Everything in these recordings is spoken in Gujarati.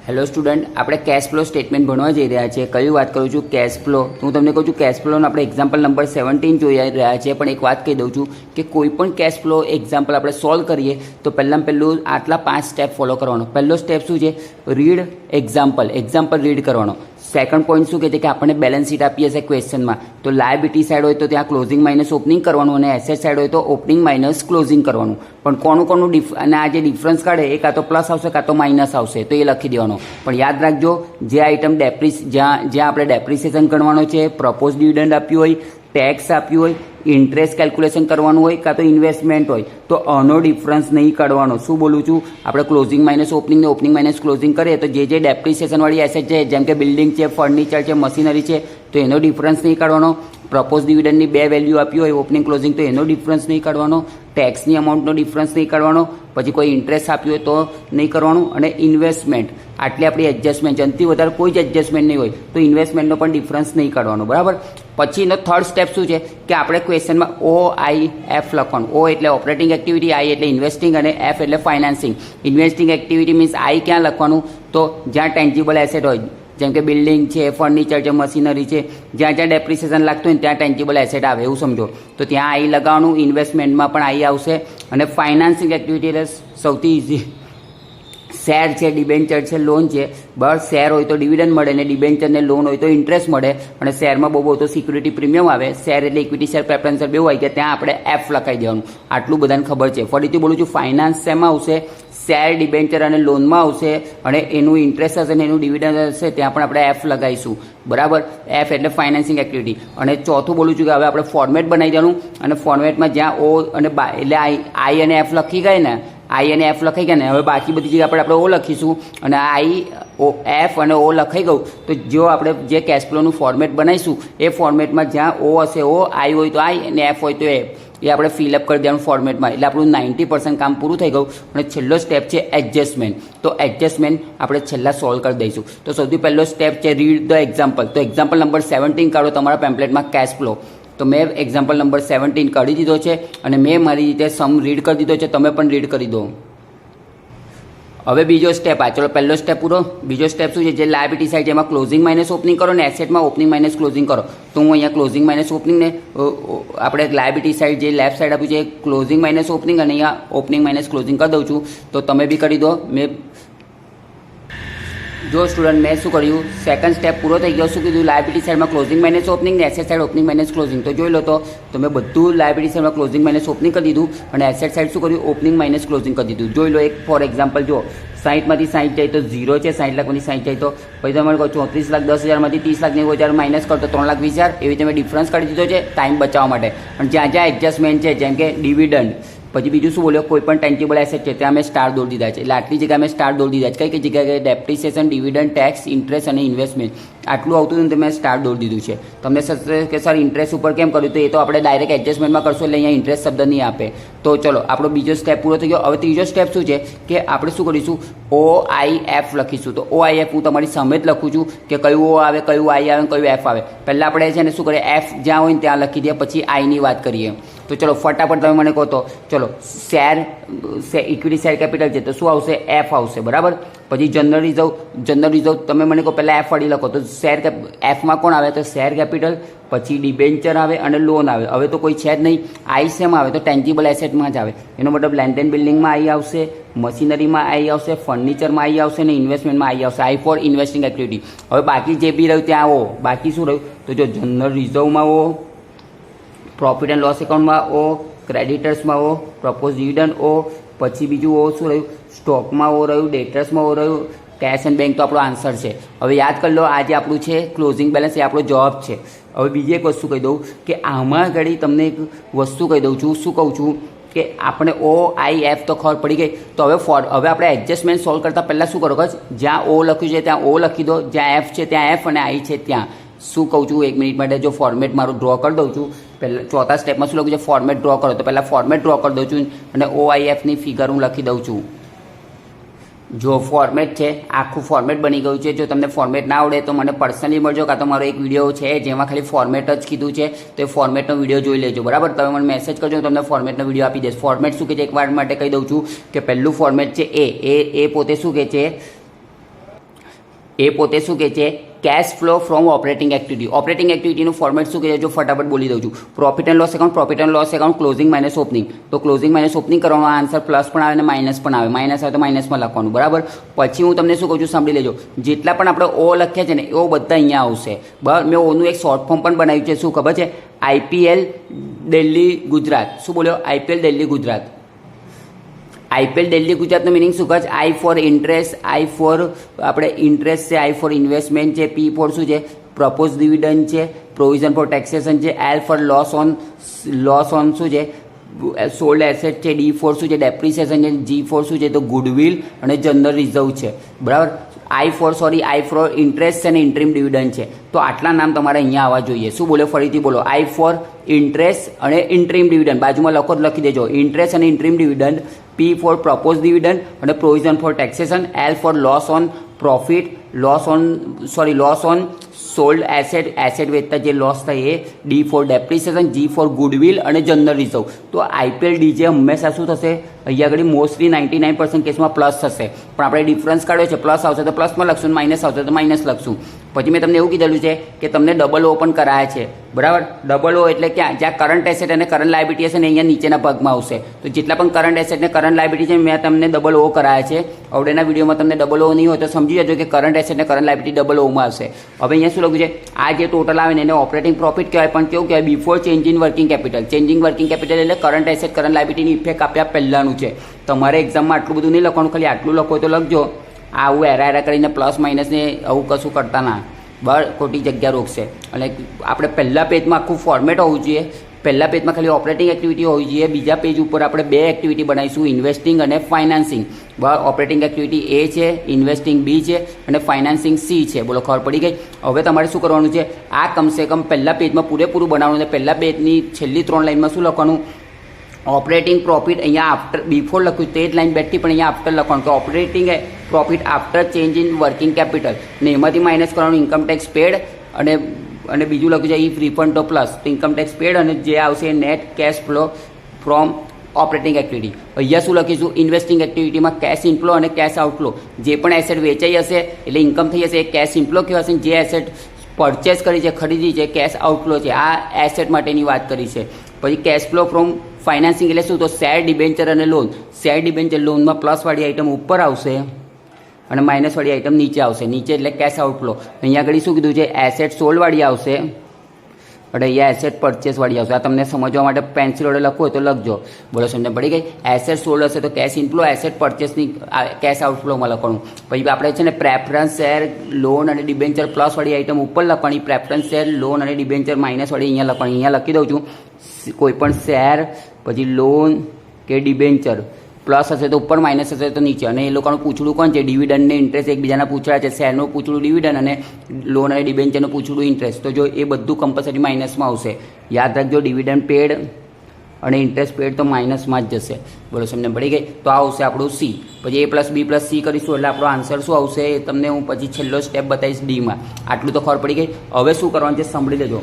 હેલો સ્ટુડન્ટ, આપણે કેશ ફ્લો સ્ટેટમેન્ટ ભણવા જઈ રહ્યા છીએ. કઈ વાત કરું છું? Cash flow. તો હું તમને કહું છું કેશ ફ્લોનો આપણે એક્ઝામ્પલ નંબર 17 જોઈ રહ્યા છીએ. પણ એક વાત કહી દઉં છું કે કોઈ પણ કેશ ફ્લો એક્ઝામ્પલ આપણે સોલ્વ કરીએ તો પહેલું આટલા 5 સ્ટેપ ફોલો કરવાનો. પહેલો સ્ટેપ શું છે? રીડ એક્ઝામ્પલ રીડ કરવાનો. સેકન્ડ પોઈન્ટ શું કહે છે કે આપણને બેલેન્સ શીટ આપી હશે ક્વેશ્ચનમાં, તો લાયબિલિટી સાઈડ હોય તો ત્યાં ક્લોઝિંગ માઇનસ ઓપનિંગ કરવાનું અને એસેટ સાઈડ હોય તો ઓપનિંગ માઇનસ ક્લોઝિંગ કરવાનું. પણ કોનું અને આ જે ડિફરન્સ કાઢે એ કાં તો પ્લસ આવશે કાં તો માઇનસ આવશે, તો એ લખી દેવાનો. પણ યાદ રાખજો, જે આઇટમ જ્યાં આપણે ડેપ્રિસિએશન ગણવાનો છે, પ્રપોઝ ડિવિડન્ડ આપ્યું હોય, ટેક્સ આપ્યું હોય, ઇન્ટરેસ્ટ કેલ્ક્યુલેશન કરવાનું હોય કાં તો ઇન્વેસ્ટમેન્ટ હોય, તો આનો ડિફરન્સ નહીં કાઢવાનો. શું બોલું છું? આપણે ક્લોઝિંગ માઇનસ ઓપનિંગ ને ઓપનિંગ માઇનસ ક્લોઝિંગ કરીએ તો જે ડેપ્રિસિએશનવાળી એસેટ છે, જેમ કે બિલ્ડિંગ છે, ફર્નિચર છે, મશીનરી છે, તો એનો ડિફરન્સ નહીં કાઢવાનો. પ્રપોઝ ડિવિડન્ડની 2 વેલ્યુ આપી હોય ઓપનિંગ ક્લોઝિંગ, તો એનો ડિફરન્સ નહીં કાઢવાનો. ટેક્સની અમાઉન્ટનો ડિફરન્સ નહીં કાઢવાનો. પછી કોઈ ઇન્ટરેસ્ટ આપ્યું હોય તો નહીં કરવાનું. અને ઇન્વેસ્ટમેન્ટ આટલી આપણી એડજસ્ટમેન્ટ છે, અંતથી વધારે કોઈ જ એડજસ્ટમેન્ટ નહીં હોય તો ઇન્વેસ્ટમેન્ટનો પણ ડિફરન્સ નહીં કાઢવાનો. બરાબર. પછીનો થર્ડ સ્ટેપ શું છે કે આપણે ક્વેશ્ચનમાં OIF લખવાનું. O એટલે ઓપરેટિંગ એક્ટિવિટી, I એટલે ઇન્વેસ્ટિંગ અને F એટલે financing. Investing activity means I ક્યાં લખવાનું? તો જ્યાં ટેન્જિબલ એસેટ હોય, જેમ કે બિલ્ડિંગ છે, ફર્નિચર છે, મશીનરી છે, જ્યાં ડેપ્રિસિએશન લાગતું હોય ત્યાં ટેન્જિબલ એસેટ આવે એવું સમજો, તો ત્યાં I લગાવવાનું. ઇન્વેસ્ટમેન્ટમાં પણ I આવશે. અને ફાઇનાન્સિંગ એક્ટિવિટી એટલે સૌથી ઇઝી, શેર છે, ડિબેન્ચર છે, લોન છે. બસ શેર હોય તો ડિવિડન્ડ મળે ને ડિબેન્ચર ને લોન હોય તો ઇન્ટરેસ્ટ મળે. અને શેરમાં બહુ તો સિક્યુરિટી પ્રીમિયમ આવે. શેર એટલે ઇક્વિટી શેર પ્રેફરન્સ બે હોય કે ત્યાં આપણે F લખાઈ દેવાનું. આટલું બધાને ખબર છે. ફરીથી બોલું છું, ફાઇનાન્સ શેમાં આવશે? શેર, ડિબેન્ચર અને લોનમાં આવશે. અને એનું ઇન્ટરેસ્ટ હશે ને એનું ડિવિડન્ડ હશે ત્યાં પણ આપણે F લગાવીશું. બરાબર. F એટલે ફાઇનાન્સિંગ એક્ટિવિટી. અને ચોથું બોલું છું કે હવે આપણે ફોર્મેટ બનાવી દેવાનું. અને ફોર્મેટમાં જ્યાં O અને એટલે I અને F લખી ગઈ ને, I અને F લખાઈ ગયા ને, હવે બાકી બધી જગ્યાએ આપણે O લખીશું. અને F અને O લખાઈ ગયું તો જો આપણે જે કેશ ફ્લોનું ફોર્મેટ બનાવીશું એ ફોર્મેટમાં જ્યાં O હશે O, I હોય તો I અને F હોય તો F, એ આપણે ફિલઅપ કરી દેવાનું ફોર્મેટમાં. એટલે આપણું 90% કામ પૂરું થઈ ગયું. અને છેલ્લો સ્ટેપ છે એડજસ્ટમેન્ટ. તો એડજસ્ટમેન્ટ આપણે છેલ્લા સોલ્વ કરી દઈશું. તો સૌથી પહેલો સ્ટેપ છે રીડ ધ એક્ઝામ્પલ. તો એક્ઝામ્પલ નંબર 17 કાઢો તમારા પેમ્પલેટમાં કેશ ફ્લો. તો મેં એક્ઝામ્પલ નંબર 17 કાઢી દીધો છે અને મેં મારી રીતે સમ રીડ કરી દીધો છે. તમે પણ રીડ કરી દો. હવે બીજો સ્ટેપ આ. ચલો, પહેલો સ્ટેપ પૂરો. બીજો સ્ટેપ શું છે? જે લાયબિલિટી સાઈડ જેમાં ક્લોઝિંગ માઇનસ ઓપનિંગ કરો ને એસેટમાં ઓપનિંગ માઇનસ ક્લોઝિંગ કરો. તો હું અહીંયા ક્લોઝિંગ માઇનસ ઓપનિંગ ને આપણે લાયબિલિટી સાઈડ જે લેફ્ટ સાઈડ આપ્યું છે ક્લોઝિંગ માઇનસ ઓપનિંગ અને અહીંયા ઓપનિંગ માઇનસ ક્લોઝિંગ કરી દઉં છું. તો તમે બી કરી દો. જો સ્ટુડન્ટ, મેં શું કર્યું? સેકન્ડ સ્ટેપ પૂરો થઈ ગયો. શું કીધું? લાયબિલિટી સાઈડમાં ક્લોઝિંગ માઇનસ ઓપનિંગ ને asset side opening minus closing. તો જોઈ લો. તો મેં બધું લાયબિલિટી સાઈડમાં ક્લોઝિંગ માઇનસ ઓપનિંગ કરી દીધું અને એસેટ સાઈડ શું કર્યું? ઓપનિંગ માઇનસ ક્લોઝિંગ કરી દીધું. જોઈ લો. એક ફોર એક્ઝામ્પલ જો 60માંથી 60 જાય તો 0 છે, 60 લાખમાંથી 60 જાય તો પછી તમારે કહો 34,10,000માંથી 30,90,000 માઇનસ કરો તો 3,20,000. એવી રીતે મેં ડિફરન્સ કાઢી દીધો છે ટાઈમ બચાવવા માટે. અને જ્યાં એડજસ્ટમેન્ટ છે, જેમ કે ડિવિડન્ડ, પછી બીજું શું બોલ્યો? કોઈ પણ ટેન્જિબલ એસેટ છે ત્યાં મેં સ્ટાર દોરી દીધા છે. એટલે આટલી જગ્યાએ મેં સ્ટાર દોરી દીધા છે. કઈ જગ્યાએ? ડેપ્રિસિએશન, ડિવિડન્ડ, ટેક્સ, ઇન્ટરેસ્ટ અને ઇન્વેસ્ટમેન્ટ. આટલું આવતું હતું તો મેં સ્ટાર દોરી દીધું છે. તમને થશે કે સર ઇન્ટરેસ્ટ ઉપર કેમ કર્યું? તો એ તો આપણે ડાયરેક્ટ એડજસ્ટમેન્ટમાં કરશું એટલે અહીંયા ઇન્ટરેસ્ટ શબ્દ નહીં આપે. તો ચલો, આપણો બીજો સ્ટેપ પૂરો થઈ ગયો. હવે ત્રીજો સ્ટેપ શું છે કે આપણે શું કરીશું? OIF લખીશું. તો OIF હું તમારી સામે જ લખું છું કે કયું O આવે, કયું I આવે, કયું F આવે. પહેલાં આપણે છે ને શું કરીએ? F જ્યાં હોય ને ત્યાં લખી દઈએ, પછી I ની વાત કરીએ. તો ચલો ફટાફટ તમે મને કહો તો ચલો, શેર ઇક્વિટી શેર કેપિટલ છે તો શું આવશે? F આવશે. બરાબર. પછી જનરલ રિઝર્વ તમે મને કહો પહેલાં F વાળી લખો. તો Fમાં કોણ આવે? તો શેર કેપિટલ, પછી ડિબેન્ચર આવે અને લોન આવે. હવે તો કોઈ છે જ નહીં. I શેમાં આવે? તો ટેન્જિબલ એસેટમાં જ આવે. એનો મતલબ લેન્ડ એન્ડ બિલ્ડિંગમાં I આવશે, મશીનરીમાં I આવશે, ફર્નિચરમાં I આવશે અને ઇન્વેસ્ટમેન્ટમાં I આવશે. I for investing activity. હવે બાકી જે બી રહ્યું ત્યાં O. બાકી શું રહ્યું? તો જો જનરલ રિઝર્વમાં O, પ્રોફિટ એન્ડ લોસ એકાઉન્ટમાં O, ક્રેડિટર્સમાં O, પ્રપોઝ ડિવિડન્ડ O, પછી બીજું O શું રહ્યું? સ્ટોકમાં O રહ્યું, ડેટર્સમાં O રહ્યું, કેશ એન્ડ બેંક તો આપણો આન્સર છે. હવે યાદ કરી લો, આ જે આપણું છે ક્લોઝિંગ બેલેન્સ એ આપણો જવાબ છે. હવે બીજી એક વસ્તુ કહી દઉં કે આમાં ઘડી તમને એક વસ્તુ કહી દઉં છું. શું કહું છું કે આપણે OIF તો ખબર પડી ગઈ. તો હવે આપણે એડજસ્ટમેન્ટ સોલ્વ કરતાં પહેલાં શું કરો? જ્યાં O લખ્યું છે ત્યાં O લખી દો, જ્યાં F છે ત્યાં F અને I છે ત્યાં. શું કહું છું? 1 મિનિટ માટે જો ફોર્મેટ મારું ડ્રો કરી દઉં છું. પહેલાં ચોથા સ્ટેપમાં શું લખ્યું છે? ફોર્મેટ ડ્રો કરો. તો પહેલાં ફોર્મેટ ડ્રો કરી દઉં છું અને OIFની ફિગર હું લખી દઉં છું. જો ફોર્મેટ છે, આખું ફોર્મેટ બની ગયું છે. જો તમને ફોર્મેટ ના આવડે તો મને પર્સનલી મળજો, કાં તો મારો એક વિડીયો છે જેમાં ખાલી ફોર્મેટ જ કીધું છે, તો એ ફોર્મેટનો વિડીયો જોઈ લેજો. બરાબર. તમે મને મેસેજ કરજો, હું તમને ફોર્મેટનો વિડીયો આપી દઈશ. ફોર્મેટ શું કહે છે એક વાર માટે કહી દઉં છું કે પહેલું ફોર્મેટ છે એ પોતે શું કહે છે? એ પોતે શું કહે છે, cash flow from operating activity. Operating એક્ટિવિટીનું ફોર્મેટ શું કહે છે, જો ફટાફટ બોલી દઉં છું. Profit and loss account, profit and loss account, closing minus opening. તો ક્લોઝિંગ માઇનસ ઓપનિંગ કરવાનો આન્સર પ્લસ પણ આવે અને માઇનસ પણ આવે. માઇનસ આવે તો માઇનસમાં લખવાનું, બરાબર. પછી હું તમને શું કહું છું, સાંભળી લેજો. જેટલા પણ આપણે ઓ લખ્યા છે ને એવો બધા અહીંયા આવશે, બરાબર. મેં ઓનું એક શોર્ટ ફોર્મ પણ બનાવ્યું છે, શું ખબર છે, આઈપીએલ દિલ્હી ગુજરાત. શું બોલ્યો, આઈપીએલ દિલ્હી ગુજરાત. આઈપીએલ દિલ્હી ગુજરાતનું મિનિંગ શું કહે છે, આઈ ફોર ઇન્ટરેસ્ટ, આઈ ફોર આપણે ઇન્ટરેસ્ટ છે, આઈ ફોર ઇન્વેસ્ટમેન્ટ છે, પી ફોર શું છે, પ્રપોઝ ડિવિડન્ડ છે, પ્રોવિઝન ફોર ટેક્સેશન છે, એલ ફોર લોસ ઓન શું છે, સોલ્ડ એસેટ છે, ડી ફોર શું છે, ડેપ્રિસિએશન છે, જી ફોર શું છે, તો ગુડવિલ અને જનરલ રિઝર્વ છે, બરાબર. આઈ ફોર ઇન્ટરેસ્ટ છે અને ઇન્ટરીમ ડિવિડન્ડ છે. તો આટલા નામ તમારે અહીંયા આવવા જોઈએ. શું બોલો, ફરીથી બોલો, આઈ ફોર ઇન્ટરેસ્ટ અને ઇન્ટરીમ ડિવિડન્ડ, બાજુમાં લખી દેજો, ઇન્ટરેસ્ટ અને interim dividend, P for propose dividend અને provision for taxation, L for loss on profit, loss on sold asset વેચતા જે લોસ થાય એ, D for depreciation, G for goodwill અને જનરલ રિઝર્વ. તો આઈપીએલ ડીજે હંમેશા શું થશે, અહીંયા આગળ મોસ્ટલી 99% કેસમાં પ્લસ થશે, પણ આપણે ડિફરન્સ કાઢ્યો છે, પ્લસ આવશે તો પ્લસમાં લખશું, માઇનસ આવશે તો માઇનસ લખશું. પછી મેં તમને એવું કીધેલું છે કે તમને ડબલ ઓ પણ કરાયા છે, બરાબર. ડબલ ઓ એટલે ક્યાં, જ્યાં કરંટ એસેટ અને કરંટ લાયબિલિટી હશે ને અહીંયા નીચેના ભાગમાં આવશે. તો જેટલા પણ કરંટ એસેટ ને કરંટ લાયબિલિટી છે મેં તમને ડબલ ઓ કરાયા છે. આવડેના વિડીયોમાં તમને ડબલ ઓ નહીં હોય તો સમજી જજો કે કરંટ એસેટ ને કરંટ લાયબિલિટી ડબલ ઓમાં આવશે. હવે અહીંયા શું લખ્યું છે, આ જે ટોટલ આવે ને એને ઓપરેટિંગ પ્રોફિટ કહેવાય, પણ કેવું કહેવાય, before change in working capital. Changing working capital એટલે કરંટ એસેટ કરંટ લાયબિલિટીની ઇફેક્ટ આપ્યા પહેલાંનું છે. તમારે એક્ઝામમાં આટલું બધું નહીં લખવાનું, ખાલી આટલું લખો તો લખજો. આવું એરા કરીને પ્લસ માઇનસને આવું કશું કરતા ના, બરાબર, ખોટી જગ્યા રોકશે. અને આપણે પહેલા પેજમાં આખું ફોર્મેટ હોવું જોઈએ. પહેલા પેજમાં ખાલી ઓપરેટિંગ એક્ટિવિટી હોવી જોઈએ, બીજા પેજ ઉપર આપણે બે એક્ટિવિટી બનાવીશું, ઇન્વેસ્ટિંગ અને ફાઇનાન્સિંગ. બરાબર, ઓપરેટિંગ એક્ટિવિટી એ છે, ઇન્વેસ્ટિંગ બી છે અને ફાઇનાન્સિંગ સી છે. બોલો, ખબર પડી ગઈ. હવે તમારે શું કરવાનું છે, આ કમસે કમ પહેલા પેજમાં પૂરેપૂરું બનાવવાનું છે. પહેલા પેજની છેલ્લી 3 લાઇનમાં શું લખવાનું, ઓપરેટિંગ પ્રોફિટ અહીંયા આફ્ટર બિફોર લખ્યું તે જ લાઈન બેઠી, પણ અહીંયા આફ્ટર લખવાનું કે operating profit after change in working capital, ને એમાંથી માઇનસ કરવાનું ઇન્કમ ટેક્સ પેડ, અને બીજું લખ્યું છે ઇફ રિફંડ તો પ્લસ, તો ઇન્કમ ટેક્સ પેડ, અને જે આવશે net cache flow from operating activity. અહીંયા શું લખીશું, ઇન્વેસ્ટિંગ એક્ટિવિટીમાં કેશ ઇનફ્લો અને કેશ આઉટફ્લો. જે પણ એસેટ વેચાઈ હશે એટલે ઇન્કમ થઈ હશે એ કેશ ઇનફ્લો કહેવાશે. જે એસેટ પરચેસ કરી છે, ખરીદી છે, કેશ આઉટફ્લો છે. આ એસેટ માટેની વાત કરી છે. પછી કેશ ફ્લો ફ્રોમ ફાઇનાન્સિંગ એટલે શું, તો શેર ડિબેન્ચર અને લોન. શેર ડિબેન્ચર લોનમાં પ્લસવાળી આઇટમ ઉપર આવશે અને માઇનસવાળી આઇટમ નીચે આવશે. નીચે એટલે કેશ આઉટફ્લો. અહીંયા આગળ શું કીધું છે, એસેટ સોલ્ડવાળી આવશે અને અહીંયા એસેટ પરચેસવાળી આવશે. આ તમને સમજવા માટે પેન્સિલ વડે લખવું હોય તો લખજો. બોલો, સમજ પડી ગઈ. એસેટ સોલ્ડ હશે તો કેશ ઇનફ્લો, એસેટ પરચેસની કેશ આઉટફ્લોમાં લખવાનું. પછી આપણે છે ને પ્રેફરન્સ શેર, લોન અને ડિબેન્ચર પ્લસવાળી આઇટમ ઉપર લખવાની, પ્રેફરન્સ શેર, લોન અને ડિબેન્ચર માઇનસવાળી અહીંયા લખવાની. અહીંયા લખી દઉં છું, કોઈ પણ શેર, પછી લોન કે ડિબેન્ચર પ્લસ હશે તો ઉપર, માઇનસ હશે તો નીચે. અને એ લોકોનું પૂછડું કોણ છે, ડિવિડન્ડ ને ઇન્ટરેસ્ટ એકબીજાના પૂછડા છે. શેરનું પૂછડું ડિવિડન્ડ અને લોન અને ડિબેન્ચરનું પૂછડું ઇન્ટરેસ્ટ. તો જો એ બધું કમ્પલસરી માઇનસમાં આવશે. યાદ રાખજો, ડિવિડન્ડ પેડ અને ઇન્ટરેસ્ટ પેડ તો માઇનસમાં જ જશે. બોલો, સમજ પડી ગઈ. તો આ આવશે આપણું સી. પછી A + B + C કરીશું એટલે આપણો આન્સર શું આવશે એ તમને હું પછી છેલ્લો સ્ટેપ બતાવીશ ડીમાં. આટલું તો ખબર પડી ગઈ. હવે શું કરવાનું છે સાંભળી લેજો.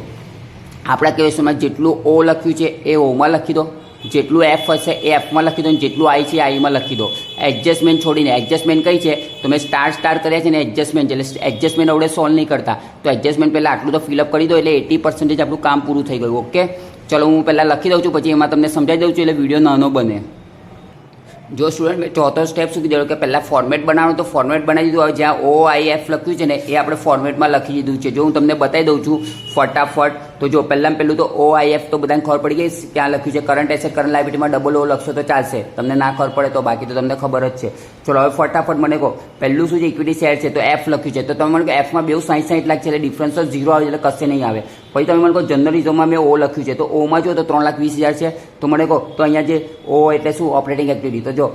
આપણા ક્વેશ્ચનમાં જેટલું ઓ લખ્યું છે એ ઓમાં લખી દો, જેટલું એફ હશે એ એફમાં લખી દો, જેટલું આઈ છે આઈમાં લખી દો. એડજસ્ટમેન્ટ છોડીને, એડજસ્ટમેન્ટ કઈ છે તો મેં સ્ટાર કર્યા છે ને એડજસ્ટમેન્ટ, એટલે એડજસ્ટમેન્ટ આપણે સોલ્વ નહીં કરતા. તો એડજસ્ટમેન્ટ પહેલાં આટલું તો ફિલઅપ કરી દો એટલે 80% આપણું કામ પૂરું થઈ ગયું. ઓકે, ચલો હું પહેલાં લખી દઉં છું, પછી એમાં તમને સમજાવી દઉં છું એટલે વિડીયો નાનો બને. જો સ્ટુડન્ટ મેં ચોથો સ્ટેપ શું કીધું કે પહેલાં ફોર્મેટ બનાવવાનું, તો ફોર્મેટ બનાવી દીધું. હવે જ્યાં OIF લખ્યું છે ને એ આપણે ફોર્મેટમાં લખી દીધું છે. જો હું તમને બતાવી દઉં છું ફટાફટ. તો જો પહેલાં તો OIF તો બધાને ખબર પડી ગઈ, ત્યાં લખ્યું છે કરંટ એસેટ કરંટ લાયબિલિટીમાં ડબલ O લખશો તો ચાલશે. તમને ના ખબર પડે તો બાકી તો તમને ખબર જ છે. ચલો હવે ફટાફટ મને કહો, પહેલું શું છે, ઇક્વિટી શેર છે તો F લખ્યું છે. તો તમે મને કહો Fમાં 60 લાખ છે એટલે ડિફરન્સ તો 0 આવે એટલે કશે નહીં આવે. પછી તમે મને કહો જનરલ રિઝર્વમાં મેં O લખ્યું છે, તો ઓમાં જો તો 3,20,000 છે. તો મને કહો તો અહીંયા જે O એટલે શું, ઓપરેટિંગ એક્ટિવિટી. તો જો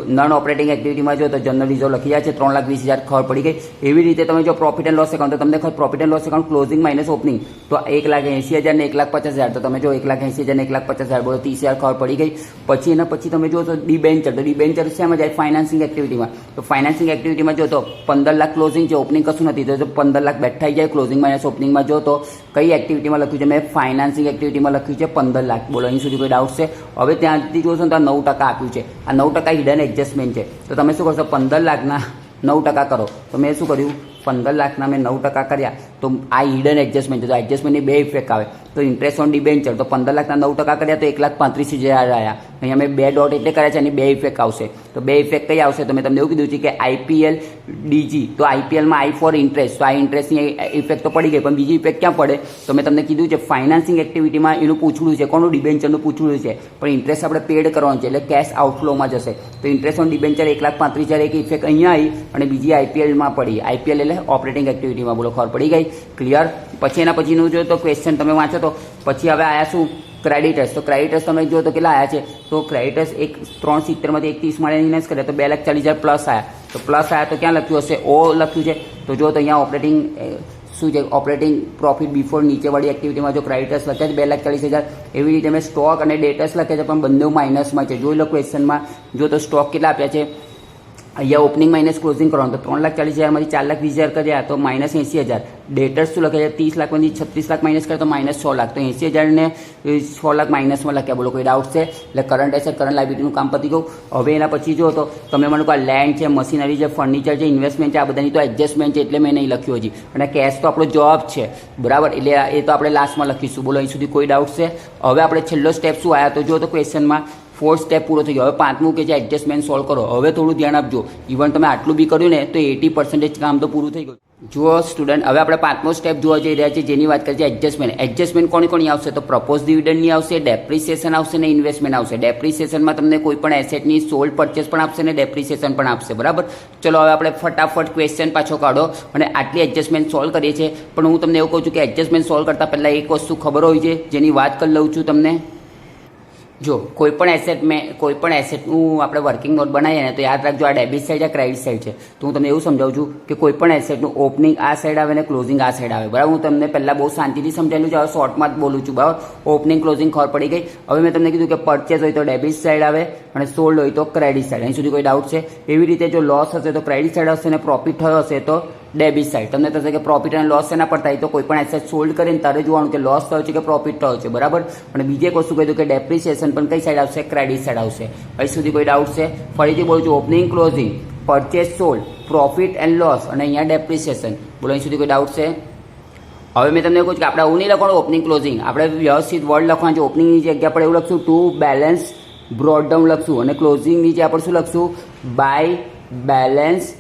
નોન ઓપરેટિંગ એક્ટિવિટીમાં જો તો જનરલ રિઝર્વ લખી જાય છે 3,20,000, ખબર પડી ગઈ. એવી રીતે તમે જો પ્રોફિટ એન્ડ લોસ એકાઉન્ટ, તો તમને ખબર profit and loss account closing minus opening, તો 1,80,000 ને 1,50,000, તો તમે જો 1,80,000 ને 1,50,000 બોલો 30,000, ખબર પડી ગઈ. પછી એના પછી તમે જો તો ડિબેન્ચર, તો ડિબેન્ચર શેમાં જાય, ફાઇનાન્સિંગ એક્ટિવિટીમાં. તો ફાઇનાન્સિંગ એક્ટિવિટીમાં જો તો 15 લાખ ક્લોઝિંગ છે, ઓપનિંગ કશું નથી, તો 15 લાખ બેઠા જાય. ક્લોઝિંગ માઇનસ ઓપનિંગમાં જો તો કઈ એક્ટિવિટીમાં લખ્યું છે, મેં ફાઇનાન્સિંગ એક્ટિવિટીમાં લખ્યું છે 15 લાખ. બોલો, અહીં સુધી કોઈ ડાઉટ છે? હવે ત્યાંથી જોશો ને તો 9% આપ્યું છે. આ 9% હિડન એડજસ્ટમેન્ટ છે. તો તમે શું કરશો, 15 લાખના 9% કરો. તો મેં શું કર્યું, 15 લાખના મેં 9% કર્યા તો આ હિડન એડજસ્ટમેન્ટ છે, તો એડજસ્ટમેન્ટની બે ઇફેક્ટ આવે. તો ઇન્ટરેસ્ટ ઓન ડિબેન્ચર તો 15 લાખના 9% કર્યા તો 1,35,000 આવ્યા. અહીંયા મેં 2 ડોટ એટલે કર્યા છે, એની બે ઇફેક્ટ આવશે. તો બે ઇફેક્ટ કઈ આવશે? તો મેં તમને એવું કીધું છે કે IPL DG, તો IPLમાં આઈ ફોર ઇન્ટરેસ્ટ, તો આ ઇન્ટરેસ્ટની ઇફેક્ટ તો પડી ગઈ, પણ બીજી ઇફેક્ટ ક્યાં પડે? તો મેં તમને કીધું છે ફાઇનાન્સિંગ એક્ટિવિટીમાં એનું પૂછડું છે, કોનું? ડિબેન્ચરનું પૂછડું છે, પણ ઇન્ટરેસ્ટ આપણે પેડ કરવાનું છે એટલે કેશ આઉટફ્લોમાં જશે. તો ઇન્ટરેસ્ટ ઓન ડિબેન્ચર 1,35,000 એક ઇફેક્ટ અહીંયા આવી અને બીજી IPLમાં પડી. IPL એટલે ઓપરેટિંગ એક્ટિવિટીમાં. બોલો ખબર પડી ગઈ? ક્લિયર? પછી એના પછીનું જો તો ક્વેશ્ચન તમે વાંચો તો પછી હવે આયા શું? ક્રેડિટર્સ. તો ક્રેડિટર્સ તમે જો તો કેટલા આવ્યા છે? તો ક્રેડિટર્સ 370માંથી 130 મળે ઇન્વેસ્ટ કરે તો 2,40,000 પ્લસ આવ્યા. તો પ્લસ આવ્યા તો ક્યાં લખ્યું હશે? ઓ લખ્યું છે. તો જો તો અહીંયા ઓપરેટિંગ શું છે? ઓપરેટિંગ પ્રોફિટ બિફોર નીચેવાળી એક્ટિવિટીમાં જો ક્રેડિટર્સ લખ્યા છે 2,40,000, એવી રીતે મેં સ્ટોક અને ડેટર્સ લખ્યા છે પણ બંને માઇનસમાં છે. જોઈ લો ક્વેશ્ચનમાં. જો તો સ્ટોક કેટલા આપ્યા છે? અહીંયા ઓપનિંગ માઇનસ ક્લોઝિંગ કરવાનું, તો 3,40,000માંથી 4,20,000 કર્યા તો -80,000. ડેટર્સ શું લખે છે? 30 લાખમાંથી 36 લાખ માઇનસ કરે તો -6 લાખ. તો 80,000 ને 6 લાખ માઇનસમાં લખ્યા. બોલો કોઈ ડાઉટ છે? એટલે કરંટ એસેટ કરંટ લાયબિલિટીનું કામ પતી ગયું. હવે એના પછી જો તો તમે મને કહો લેન્ડ છે, મશીનરી છે, ફર્નિચર છે, ઇન્વેસ્ટમેન્ટ છે, આ બધાની તો એડજસ્ટમેન્ટ છે એટલે મેં નહીં લખ્યું હજી. અને કેશ તો આપણો જોબ છે, બરાબર, એટલે એ તો આપણે લાસ્ટમાં લખીશું. બોલો અહીં સુધી કોઈ ડાઉટ છે? હવે આપણે છેલ્લો સ્ટેપ શું આવ્યા? તો જો તો ક્વેશ્ચનમાં 4 સ્ટેપ પૂરો થઈ ગયો. હવે 5મું કે છે એડજસ્ટમેન્ટ સોલ્વ કરો. હવે થોડું ધ્યાન આપજો. ઇવન તમે આટલું બી કર્યું ને તો 80% કામ તો પૂરું થઈ ગયું. જુઓ સ્ટુડન્ટ, હવે આપણે 5મો સ્ટેપ જોવા જઈ રહ્યા છીએ, જેની વાત કરીએ એડજસ્ટમેન્ટ. એડજસ્ટમેન્ટ કોની આવશે? તો પ્રપોઝ ડિવિડન્ડની આવશે, ડેપ્રિસિએશન આવશે ને ઇન્વેસ્ટમેન્ટ આવશે. ડેપ્રિસિએશનમાં તમને કોઈ પણ એસેટની સોલ્ડ પરચેસ પણ આપશે ને ડેપ્રિસિએશન પણ આપશે, બરાબર. ચલો હવે આપણે ફટાફટ ક્વેશ્ચન પાછો કાઢો અને આટલી એડજસ્ટમેન્ટ સોલ્વ કરીએ છીએ. પણ હું તમને એવું કહું છું કે એડજસ્ટમેન્ટ સોલ્વ કરતાં પહેલાં એક વસ્તુ ખબર હોય છે જેની વાત કરી લઉં છું તમને. જો કોઈપણ એસેટનું આપણે વર્કિંગ નોટ બનાવીએ ને તો યાદ રાખજો આ ડેબિટ સાઇડ આ ક્રેડિટ સાઇડ છે. તો હું તમને એવું સમજાવું છું કે કોઈપણ એસેટનું ઓપનિંગ આ સાઇડ આવે ને ક્લોઝિંગ આ સાઇડ આવે, બરાબર. હું તમને પહેલાં બહુ શાંતિથી સમજાવેલું છે, હવે શોર્ટમાં જ બોલું છું, બરાબર. ઓપનિંગ ક્લોઝિંગ ખબર પડી ગઈ. હવે મેં તમને કીધું કે પરચેસ હોય તો ડેબિટ સાઇડ આવે અને સોલ્ડ હોય તો ક્રેડિટ સાઇડ. અહીં સુધી કોઈ ડાઉટ છે? એવી રીતે જો લોસ હશે તો ક્રેડિટ સાઇડ હશે અને પ્રોફિટ થયો હશે તો ડેબિટ સાઇડ. તમને થશે કે પ્રોફિટ અને લોસ એના પર થાય, તો કોઈ પણ એસેટ સોલ્ડ કરીને તારે જોવાનું કે લોસ થયો છે કે પ્રોફિટ થયો છે, બરાબર. અને બીજી એક વસ્તુ કહી દઉં કે ડેપ્રિસિએશન પણ કઈ સાઈડ આવશે? ક્રેડિટ સાઈડ આવશે. અહીં સુધી કોઈ ડાઉટ છે? ફરીથી બોલું છું, opening closing, purchase sold, profit and loss અને અહીંયા ડેપ્રિસિએશન. બોલો અહીં સુધી કોઈ ડાઉટ છે? હવે મેં તમને કહું છું કે આપણે આવું નહીં લખવાનું ઓપનિંગ ક્લોઝિંગ, આપણે વ્યવસ્થિત વર્ડ લખવાનું છે. ઓપનિંગની જગ્યા પર એવું લખશું ટુ બેલેન્સ બ્રોડ ડાઉન લખશું અને ક્લોઝિંગની જગ્યા પર શું લખશું? બાય બેલેન્સ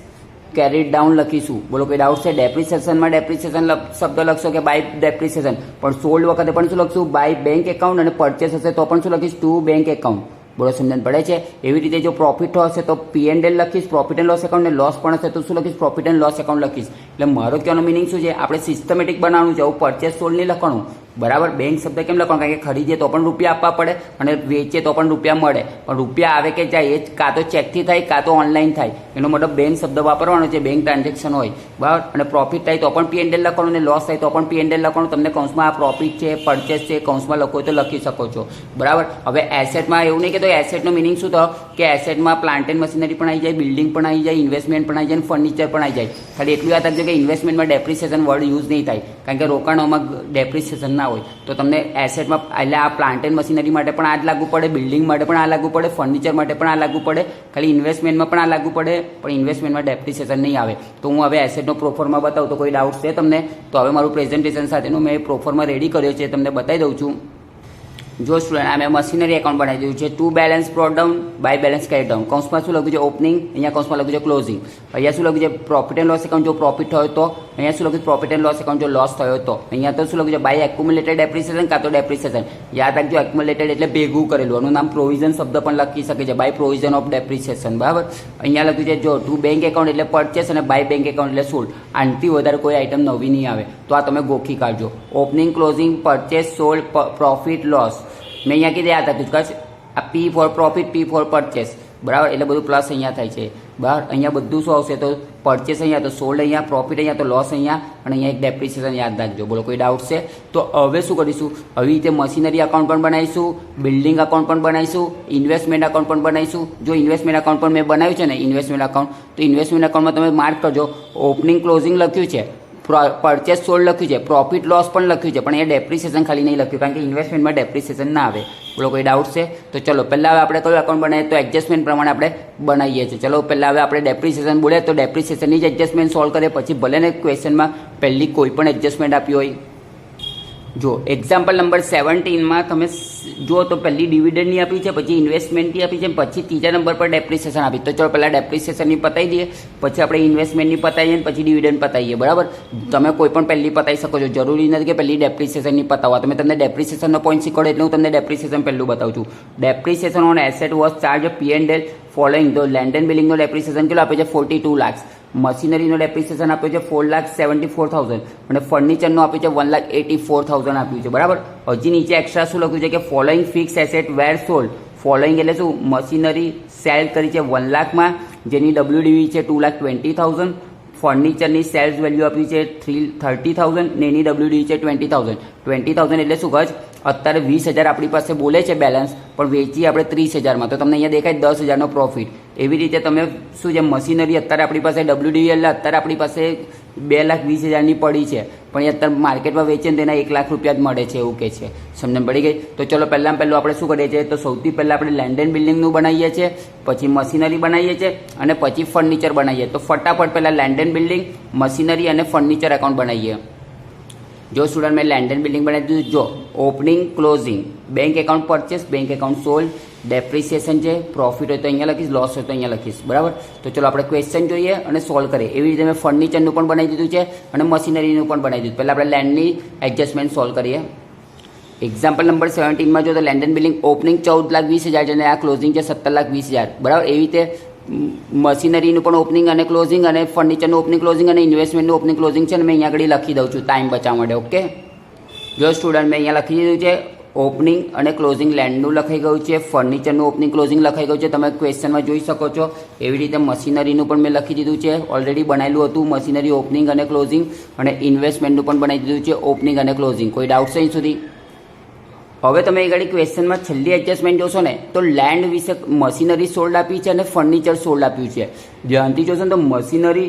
કેરીડ ડાઉન લખીશું. બોલો કોઈ ડાઉટ છે? ડેપ્રિસિએશનમાં ડેપ્રિસિએશન શબ્દ લખશો કે બાય ડેપ્રિસિએશન, પણ સોલ્ડ વખતે પણ શું લખશું? બાય બેંક એકાઉન્ટ, અને પરચેસ હશે તો પણ શું લખીશ? To bank account. બોલો સમજણ પડે છે? એવી રીતે જો પ્રોફિટ હશે તો P&L લખીશ, પ્રોફિટ એન્ડ લોસ એકાઉન્ટ, ને લોસ પણ હશે તો શું લખીશ? પ્રોફિટ એન્ડ લોસ એકાઉન્ટ લખીશ. એટલે મારો કહેવાનો મિનિંગ શું છે? આપણે સિસ્ટમેટિક બનાવવાનું છે. આવું પરચેસ સોલ્ડ નહીં લખવાનું, બરાબર. બેંક શબ્દ કેમ લખવાનું? કારણ કે ખરીદીએ તો પણ રૂપિયા આપવા પડે અને વેચીએ તો પણ રૂપિયા મળે, પણ રૂપિયા આવે કે જાય એ કાં તો ચેકથી થાય કાં તો ઓનલાઈન થાય. એનો મતલબ બેંક શબ્દ વાપરવાનો છે, બેંક ટ્રાન્ઝેક્શન હોય, બરાબર. અને પ્રોફિટ થાય તો પણ P&L લખવાનું અને લોસ થાય તો પણ P&L લખવાનું. તમને કૌંસમાં આ પ્રોફિટ છે, પરચેસ છે, કૌંસમાં લખો તો લખી શકો છો, બરાબર. હવે એસેટમાં એવું નહીં કે તો એસેટનો મિનિંગ શું થયો કે એસેટમાં પ્લાન્ટ એન્ડ મશીનરી પણ આવી જાય, બિલ્ડિંગ પણ આવી જાય, ઇન્વેસ્ટમેન્ટ પણ આવી જાય, ફર્નિચર પણ આવી જાય. ખાલી એટલું યાદ રાખજો કે ઇન્વેસ્ટમેન્ટમાં ડેપ્રિસિએશન વર્ડ યુઝ નહીં થાય, કારણ કે રોકાણોમાં ડેપ્રિસિએશન ના હોય. તો તમને એસેટમાં એટલે આ પ્લાન્ટ એન્ડ મશીનરી માટે પણ આ જ લાગુ પડે, બિલ્ડિંગ માટે પણ આ લાગુ પડે, ફર્નિચર માટે પણ આ લાગુ પડે, ખાલી ઇન્વેસ્ટમેન્ટમાં પણ આ લાગુ પડે, પણ ઇન્વેસ્ટમેન્ટમાં ડેપ્રિસિએશન નહીં આવે. તો હું હવે એસેટનો પ્રોફોર્મા બતાવું તો કોઈ ડાઉટ છે તમને? તો હવે મારું પ્રેઝન્ટેશન સાથેનું મેં પ્રોફોર્મા રેડી કર્યો છે, તમને બતાવી દઉં છું. જો સ્ટુડન્ટ આ મેં મશીનરી એકાઉન્ટ બનાવી દીધું છે. To balance brought down by balance carry down. કૌંસમાં શું લખ્યું છે? ઓપનિંગ. અહીંયા કૌંસમાં લખ્યું છે ક્લોઝિંગ. અહીંયા શું લખ્યું છે? પ્રોફિટ એન્ડ લોસ એકાઉન્ટ જો પ્રોફિટ થયો તો. અહીંયા શું લખ્યું? પ્રોફિટ એન્ડ લોસ એકાઉન્ટ જો લોસ થયો તો. અહીંયા તો શું લખ્યું છે? બાય એક્યુમ્યુલેટેડ ડેપ્રિસિએશન કાં તો ડેપ્રિસિએશન. યાદ રાખજો એક્યુમ્યુલેટેડ એટલે ભેગું કરેલું. આનું નામ પ્રોવિઝન શબ્દ પણ લખી શકે છે, બાય પ્રોવિઝન ઓફ ડેપ્રિસિએશન, બરાબર. અહીંયા લખ્યું છે જો ટુ બેંક એકાઉન્ટ એટલે પરચેસ અને બાય બેંક એકાઉન્ટ એટલે સોલ્ડ. આનાથી વધારે કોઈ આઈટમ નવી નહીં આવે, તો આ તમે ગોખી કાઢજો. Opening, closing, purchase, sold, profit, loss. મેં અહીંયા કીધે યાદ હતું કશ આ P for profit, P for purchase, બરાબર. એટલે બધું પ્લસ અહીંયા થાય છે, બરાબર. અહીંયા બધું શું આવશે? તો પરચેસ અહીંયા, તો સોલ્ડ અહીંયા, પ્રોફિટ અહીંયા, તો લોસ અહીંયા, અને અહીંયા એક ડેપ્રિસિએશન યાદ રાખજો. બોલો કોઈ ડાઉટ છે? તો હવે શું કરીશું? આવી રીતે મશીનરી અકાઉન્ટ પણ બનાવીશું, બિલ્ડિંગ અકાઉન્ટ પણ બનાવીશું, ઇન્વેસ્ટમેન્ટ અકાઉન્ટ પણ બનાવીશું. જો ઇન્વેસ્ટમેન્ટ અકાઉન્ટ પણ મેં બનાવ્યું છે ને ઇન્વેસ્ટમેન્ટ અકાઉન્ટ, તો ઇન્વેસ્ટમેન્ટ અકાઉન્ટમાં તમે માર્ક કરજો ઓપનિંગ ક્લોઝિંગ લખ્યું છે, પરચેસ સોલ્ડ લખ્યું છે, પ્રોફિટ લોસ પણ લખ્યું છે, પણ અહીંયા ડેપ્રિસિએશન ખાલી નહીં લખ્યું, કારણ કે ઇન્વેસ્ટમેન્ટમાં ડેપ્રિસિએશન ના આવે. બોલો કોઈ ડાઉટ છે? તો ચલો પહેલાં હવે આપણે કયું એકાઉન્ટ બનાવીએ? તો એડજસ્ટમેન્ટ પ્રમાણે આપણે બનાવીએ છીએ. ચલો પહેલાં હવે આપણે ડેપ્રિસિએશન બોલે તો ડેપ્રિસિએશનની જ એડજસ્ટમેન્ટ સોલ્વ કરીએ, પછી ભલે ને ક્વેશ્ચનમાં પહેલી કોઈ પણ એડજસ્ટમેન્ટ આપી હોય. જો એક્ઝામ્પલ નંબર 17માં તમે જો તો પહેલી ડિવિડન્ડની આપી છે, પછી ઇન્વેસ્ટમેન્ટની આપી છે, પછી ત્રીજા નંબર પર ડેપ્રિસિએશન આપી. તો ચલો પહેલાં ડેપ્રિસિએશનની પતાવી દઈએ, પછી આપણે ઇન્વેસ્ટમેન્ટની પતાવીએ, પછી ડિવિડન્ડ પતાવીએ. બરાબર, તમે કોઈ પણ પહેલી પતાવી શકો છો, જરૂરી નથી કે પહેલી ડેપ્રિસિએશનની પતાવવા. તમે તમને ડેપ્રિસિએશનનો પોઈન્ટ શીખવાડો એટલે હું તમને ડેપ્રિસિએશન પહેલું બતાવું છું. Depreciation on asset was charge P&L following. તો લેન્ડ એન્ડ બિલિંગનો ડેપ્રિસિએશન કેટલો આપે છે? 42 લાખ. મશીનરીનો ડેપ્રિસિએશન આપ્યો છે 4,74,000 અને ફર્નિચરનો આપ્યો છે 1,84,000 આપ્યું છે. બરાબર, હજી નીચે એક્સ્ટ્રા શું લખ્યું છે કે ફોલોઈંગ ફિક્સ એસેટ વેર સોલ્ડ. ફોલોઈંગ એટલે શું? મશીનરી સેલ કરી છે 1 લાખમાં, જેની WDV છે 2,20,000. ફર્નિચરની સેલ્સ વેલ્યુ આપી છે 30,000 ને એની WDV છે 20,000. 20,000 એટલે શું ખર્ચ? અત્યારે 20,000 આપણી પાસે બોલે છે બેલેન્સ, પણ વેચીએ આપણે 30,000માં, તો તમને અહીંયા દેખાય 10,000નો પ્રોફિટ. એવી રીતે તમે શું છે, મશીનરી અત્યારે આપણી પાસે WDV એટલે અત્યારે આપણી પાસે 2,20,000ની પડી છે, પણ એ અત્યારે માર્કેટમાં વેચે ને તેના 1 લાખ રૂપિયા જ મળે છે, એવું કે છે. સમજણ પડી ગઈ? તો ચલો પહેલાં આપણે શું કરીએ છીએ? તો સૌથી પહેલાં આપણે લેન્ડ એન્ડ બિલ્ડિંગનું બનાવીએ છીએ, પછી મશીનરી બનાવીએ છીએ અને પછી ફર્નિચર બનાવીએ. તો ફટાફટ પહેલાં લેન્ડ એન્ડ બિલ્ડિંગ, મશીનરી અને ફર્નિચર એકાઉન્ટ બનાવીએ. જો સ્ટુડન્ટ મેં લેન્ડ એન્ડ બિલ્ડિંગ બનાવી દીધું. જો opening, closing, bank account purchase, bank account sold, depreciation છે, પ્રોફિટ હોય તો અહીંયા લખીશ, લોસ હોય તો અહીંયા લખીશ. બરાબર, તો ચલો આપણે ક્વેશ્ચન જોઈએ અને સોલ્વ કરીએ. એવી રીતે મેં ફર્નિચરનું પણ બનાવી દીધું છે અને મશીનરીનું પણ બનાવી દીધું. પહેલાં આપણે લેન્ડની એડજસ્ટમેન્ટ સોલ્વ કરીએ. એક્ઝામ્પલ નંબર 17માં જો તો લેન્ડ એન્ડ બિલ્ડિંગ ઓપનિંગ 14,20,000 છે અને આ ક્લોઝિંગ છે 17,20,000. બરાબર, એવી રીતે મશીનરીનું પણ ઓપનિંગ અને ક્લોઝિંગ અને ફર્નિચરનું ઓપનિંગ ક્લોઝિંગ અને ઇન્વેસ્ટમેન્ટનું ઓપનિંગ ક્લોઝિંગ છે ને મેં અહીંયા આગળ લખી દઉં છું ટાઈમ બચાવવા માટે. ઓકે, જો સ્ટુડન્ટ મેં અહીંયા લખી દીધું છે ઓપનિંગ અને ક્લોઝિંગ લેન્ડનું લખાઈ ગયું છે, ફર્નિચરનું ઓપનિંગ ક્લોઝિંગ લખાઈ ગયું છે, તમે ક્વેશ્ચનમાં જોઈ શકો છો. એવી રીતે મશીનરીનું પણ મેં લખી દીધું છે, ઓલરેડી બનાવેલું હતું મશીનરી ઓપનિંગ અને ક્લોઝિંગ, અને ઇન્વેસ્ટમેન્ટનું પણ બનાવી દીધું છે ઓપનિંગ અને ક્લોઝિંગ. કોઈ ડાઉટ છે અહીં સુધી? હવે તમે એ ગાડી ક્વેશ્ચનમાં છેલ્લી એડજસ્ટમેન્ટ જોશો ને તો લેન્ડ વિશે મશીનરી સોલ્ડ આપી છે અને ફર્નિચર સોલ્ડ આપ્યું છે. ધ્યાનથી જોશો ને તો મશીનરી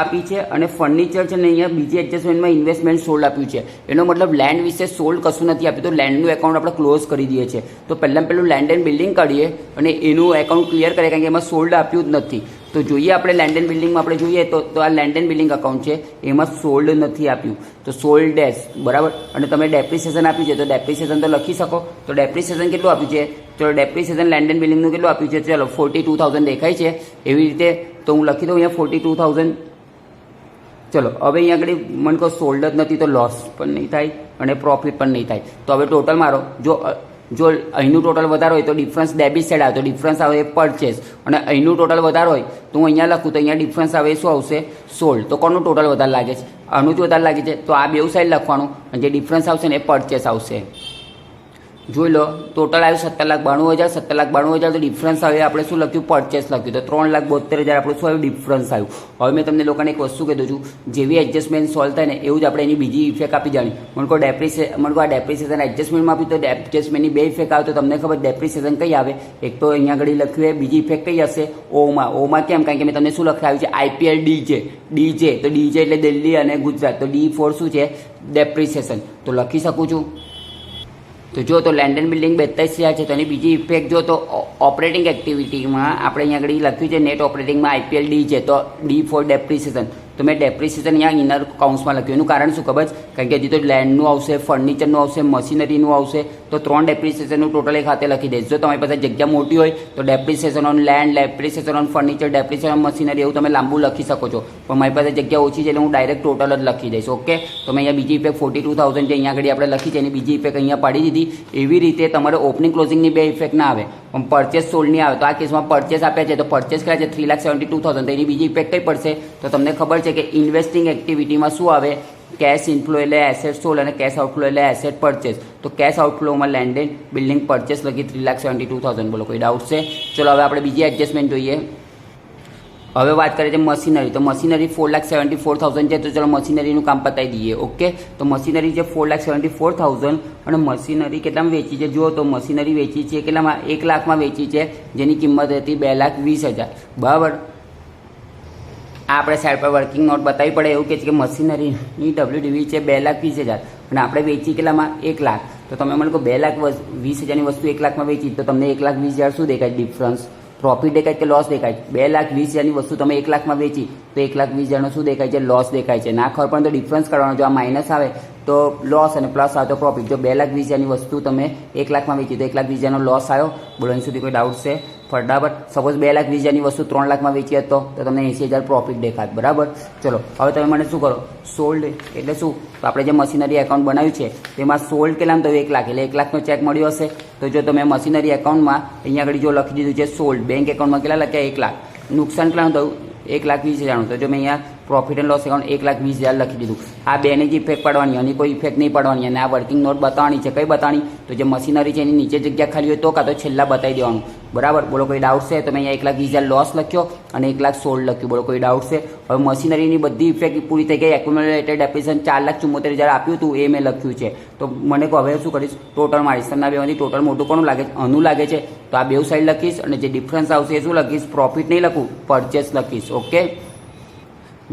આપી છે અને ફર્નિચર છે ને અહીંયા બીજી એડજસ્ટમેન્ટમાં ઇન્વેસ્ટમેન્ટ સોલ્ડ આપ્યું છે. એનો મતલબ લેન્ડ વિશે સોલ્ડ કશું નથી આપ્યું, તો લેન્ડનું એકાઉન્ટ આપણે ક્લોઝ કરી દઈએ છીએ. તો પહેલું લેન્ડ એન્ડ બિલ્ડિંગ કાઢીએ અને એનું એકાઉન્ટ ક્લિયર કરીએ, કારણ કે એમાં સોલ્ડ આપ્યું જ નથી. તો જોઈએ આપણે લેન્ડ એન્ડ બિલ્ડિંગમાં આપણે જોઈએ તો આ લેન્ડ એન્ડ બિલ્ડિંગ એકાઉન્ટ છે, એમાં સોલ્ડ નથી આપ્યું, તો સોલ્ડ ડેશ. બરાબર, અને તમે ડેપ્રિસિએશન આપ્યું છે તો ડેપ્રિસિએશન તો લખી શકો. તો ડેપ્રિસિએશન કેટલું આપ્યું છે? ચલો ડેપ્રિસિએશન લેન્ડ એન્ડ બિલ્ડિંગનું કેટલું આપ્યું છે? ચલો 42,000 દેખાય છે. એવી રીતે તો હું લખી દઉં અહીંયા 42,000. ચલો હવે અહીંયા આગળ મને કહો સોલ્ડ જ નથી તો લોસ પણ નહીં થાય અને પ્રોફિટ પણ નહીં થાય. તો હવે ટોટલ મારો જો અહીંનું ટોટલ વધારે હોય તો ડિફરન્સ ડેબિટ સાઈડ આવે, તો ડિફરન્સ આવે એ પરચેસ, અને અહીંનું ટોટલ વધારે હોય તો હું અહીંયા લખું તો અહીંયા ડિફરન્સ આવે શું આવશે? સોલ્ડ. તો કોનું ટોટલ વધારે લાગે છે? આનું જ વધારે લાગે છે, તો આ બેઉ સાઈડ લખવાનું અને જે ડિફરન્સ આવશે ને એ પરચેસ આવશે. જોઈ લો ટોટલ આવ્યું 17,92,000. 17,92,000 તો ડિફરન્સ આવે આપણે શું લખ્યું? પરચેસ લખ્યું. તો 3,72,000 આપણું શું આવ્યું? ડિફરન્સ આવ્યું. હવે મેં તમને લોકોને એક વસ્તુ કહી દઉં છું, જેવી એડજસ્ટમેન્ટ સોલ્વ થાય ને એવું જ આપણે એની બીજી ઇફેક્ટ આપી જાણી. મને કહો આ ડેપ્રિસિએશન એડજસ્ટમેન્ટમાં આપ્યું તો એડજસ્ટમેન્ટની બે ઇફેક્ટ આવે, તો તમને ખબર ડેપ્રિસિએશન કઈ આવે? એક તો અહીંયા આગળ લખ્યું એ, બીજી ઇફેક્ટ કઈ હશે? ઓમાં કેમ? કારણ કે મેં તમને શું લખાવ્યું છે? IPL DJ. તો DJ એટલે દિલ્હી અને ગુજરાત, તો D4 શું છે? ડેપ્રિસિએશન. તો લખી શકું છું. તો જો તો લેન્ડ એન્ડ બિલ્ડિંગ 42,000 છે, તો એની બીજી ઇફેક્ટ જો તો ઓપરેટિંગ એક્ટિવિટીમાં આપણે અહીંયા આગળ લખ્યું છે નેટ ઓપરેટિંગમાં IPL D છે, તો D4 ડેપ્રિસિએશન. તો મેં ડેપ્રિસિએશન અહીંયા ઇનર કાઉન્ટ્સમાં લખ્યું. એનું કારણ શું ખબર? કારણ કે હજી તો લેન્ડનું આવશે, ફર્નિચરનું આવશે, મશીનરીનું આવશે, તો 3 ડેપ્રિસિએશનનું ટોટલ એક હાથે લખી દઈશ. જો તમારી પાસે જગ્યા મોટી હોય તો depreciation on land, depreciation on furniture, depreciation on machinery એવું તમે લાંબુ લખી શકો છો. પણ મારી પાસે જગ્યા ઓછી છે એટલે હું ડાયરેક્ટ ટોટલ જ લખી દઈશ. ઓકે, તો મેં અહીંયા બીજી ઇફેક્ટ 42,000 જે અહીંયા આગળ આપણે લખી છે એની બીજી ઇફેક્ટ અહીંયા પાડી દીધી. એવી રીતે તમારે ઓપનિંગ ક્લોઝિંગની બે ઇફેક્ટ ના આવે, પણ પરચેસ સોલ્ડ નહીં આવે. તો આ કેસમાં પરચેસ આપ્યા છે તો પરચેસ કર્યા છે 3,72,000, તો એની બીજી ઇફેક્ટ કઈ પડશે? તો તમને ખબર છે કે ઇન્વેસ્ટિંગ એક્ટિવિટીમાં શું આવે? કેશ ઇનફ્લો એટલે એસેટ સોલ્ડ અને કેશ આઉટફ્લો એટલે એસેટ પરચેસ. તો કેશ આઉટફ્લોમાં લેન્ડ એન્ડ બિલ્ડિંગ પરચેસ લખી 3,72,000. બોલો કોઈ ડાઉટ છે? ચલો હવે આપણે બીજી એડજસ્ટમેન્ટ જોઈએ. હવે વાત કરીએ છીએ મશીનરી. તો મશીનરી 4,74,000 છે, તો ચલો મશીનરીનું કામ પતાવી દઈએ. ઓકે, તો મશીનરી છે 4,74,000 અને મશીનરી કેટલામાં વેચી છે? જુઓ તો મશીનરી વેચી છે કેટલામાં? 1 લાખમાં વેચી છે, જેની કિંમત હતી 2,20,000. બરાબર, આ આપણે સાઈડ પર વર્કિંગ નોટ બતાવવી પડે. એવું કહે છે કે મશીનરીની WDV છે 2,20,000 અને આપણે વેચી કેટલામાં 1 લાખ. તો તમે મને કહો 2,20,000ની વસ્તુ 1 લાખમાં વેચી તો તમને 1,20,000 શું દેખાય ડિફરન્સ? પ્રોફિટ દેખાય કે લોસ દેખાય? 2,20,000ની વસ્તુ તમે 1 લાખમાં વેચી તો 1,20,000નો શું દેખાય છે? લોસ દેખાય છે. ના ખબર પણ તો ડિફરન્સ કાઢવાનો. જો આ માઇનસ આવે તો લોસ અને પ્લસ આવે તો પ્રોફિટ. જો 2,20,000ની વસ્તુ તમે 1 લાખમાં વેચી તો 1,20,000નો લોસ આવ્યો. બોલો અહીં સુધી કોઈ ડાઉટ છે? ફટાફટ. સપોઝ 2,20,000ની વસ્તુ 3 લાખમાં વેચી હતો તો તમને 80,000 પ્રોફિટ દેખાત. બરાબર. ચલો હવે તમે મને શું કરો? સોલ્ડ એટલે શું? તો આપણે જે મશીનરી એકાઉન્ટ બનાવ્યું છે તેમાં સોલ્ડ કેટલામાં તો 1 લાખ એટલે 1 લાખનો ચેક મળ્યો હશે. તો જો તમે મશીનરી એકાઉન્ટમાં અહીંયા આગળ જો લખી દીધું છે સોલ્ડ, બેંક એકાઉન્ટમાં કેટલા લખ્યા? 1 લાખ. નુકસાન કેટલાનું થયું? 1,20,000નું. તો જો મેં અહીંયા પ્રોફિટ એન્ડ લોસ એકાઉન્ટ 1,20,000 લખી દીધું. આ બેની જ ઇફેક્ટ પડવાની, અને કોઈ ઇફેક્ટ નહીં પડવાની. અને આ વર્કિંગ નોટ બતાવવાની છે. કઈ બતાવવાની? તો જે મશીનરી છે એની નીચે જગ્યા ખાલી હોય તો કાં તો છેલ્લા બતાવી દેવાનું. બરાબર. બોલો કોઈ ડાઉટ છે? તો મેં અહીંયા 1,20,000 લોસ લખ્યો અને 1 લાખ સોલ્ડ લખ્યું. બોલો કોઈ ડાઉટ છે? હવે મશીનરીની બધી ઇફેક્ટ પૂરી થઈ ગઈ. એક્યુમ્યુલેટેડ ડેપ્રિસિએશન 4,74,000 આપ્યું હતું એ મેં લખ્યું છે. તો મને કહો હવે શું કરીશ? ટોટલ મારીશ. તમને બેમાંથી ટોટલ મોટું કોનું લાગે છે? આનું લાગે છે. તો આ બેઉ સાઈડ લખીશ અને જે ડિફરન્સ આવશે એ શું લખીશ? પ્રોફિટ નહીં લખું, પરચેસ લખીશ. ઓકે.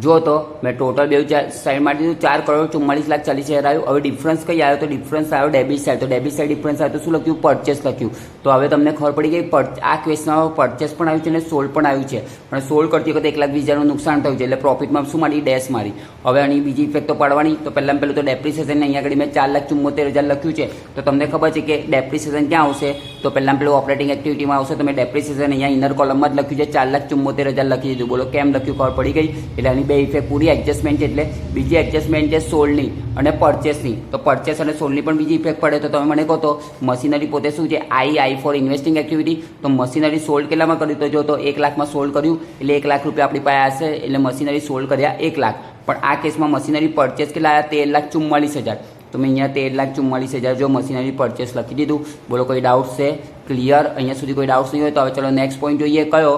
જો તો મેં ટોટલ બે સાઈડ મારી દીધું. 4,44,40,000 આવ્યું. હવે ડિફરન્સ કઈ આવ્યો? તો ડિફરન્સ આવ્યો ડેબિટ સાઈડ. તો ડેબિટ સાઈડ ડિફરન્સ આવ્યો તો શું લખ્યું? પરચેસ લખ્યું. તો હવે તમને ખબર પડી ગઈ આ ક્વેશ્ચનમાં પરચેસ પણ આવ્યું છે અને સોલ્ડ પણ આવ્યું છે. પણ સોલ્ડ કરતી વખતે 1,20,000નું નુકસાન થયું છે એટલે પ્રોફિટમાં શું મારી? ડેશ મારી. હવે આની બીજી ઇફેક્ટ તો પાડવાની. તો પહેલાં તો ડેપ્રિસિએશન અહીંયા આગળ મેં 4,74,000 લખ્યું છે. તો તમને ખબર છે કે ડેપ્રિસિએશન ક્યાં આવશે? તો પહેલાં પેલું ઓપરેટિંગ એક્ટિવિટીમાં આવશે. તો મેં ડેપ્રિસિએશન અહીંયા ઇનર કોલમમાં જ લખ્યું છે. 4,74,000 લખી દીધું. બોલો કેમ લખ્યું? ખબર પડી ગઈ. એટલે આની બે ઇફેક્ટ પૂરી એડજસ્ટમેન્ટ છે. એટલે બીજી એડજસ્ટમેન્ટ છે સોલ્ડની અને પરચેસની. તો પરચેસ અને સોલ્ડની પણ બીજી ઇફેક્ટ પડે. તો તમે મને કહો તો મશીનરી પોતે શું છે? આઈ ફોર ઇન્વેસ્ટિંગ એક્ટિવિટી. તો મશીનરી સોલ્ડ કેટલામાં કર્યું? તો જો તો 1 લાખમાં સોલ્ડ કર્યું એટલે 1 લાખ રૂપિયા આપણી પાસે હશે એટલે મશીનરી સોલ્ડ કર્યા 1 લાખ. પણ આ કેસમાં મશીનરી પરચેસ કેટલા આવ્યા? 13,44,000. તો મેં અહીંયા 13,44,000 જો મશીનરી પરચેસ લખી દીધું. બોલો કોઈ ડાઉટ છે? ક્લિયર? અહીંયા સુધી કોઈ ડાઉટ નહીં હોય તો હવે ચલો નેક્સ્ટ પોઈન્ટ જોઈએ. કયો?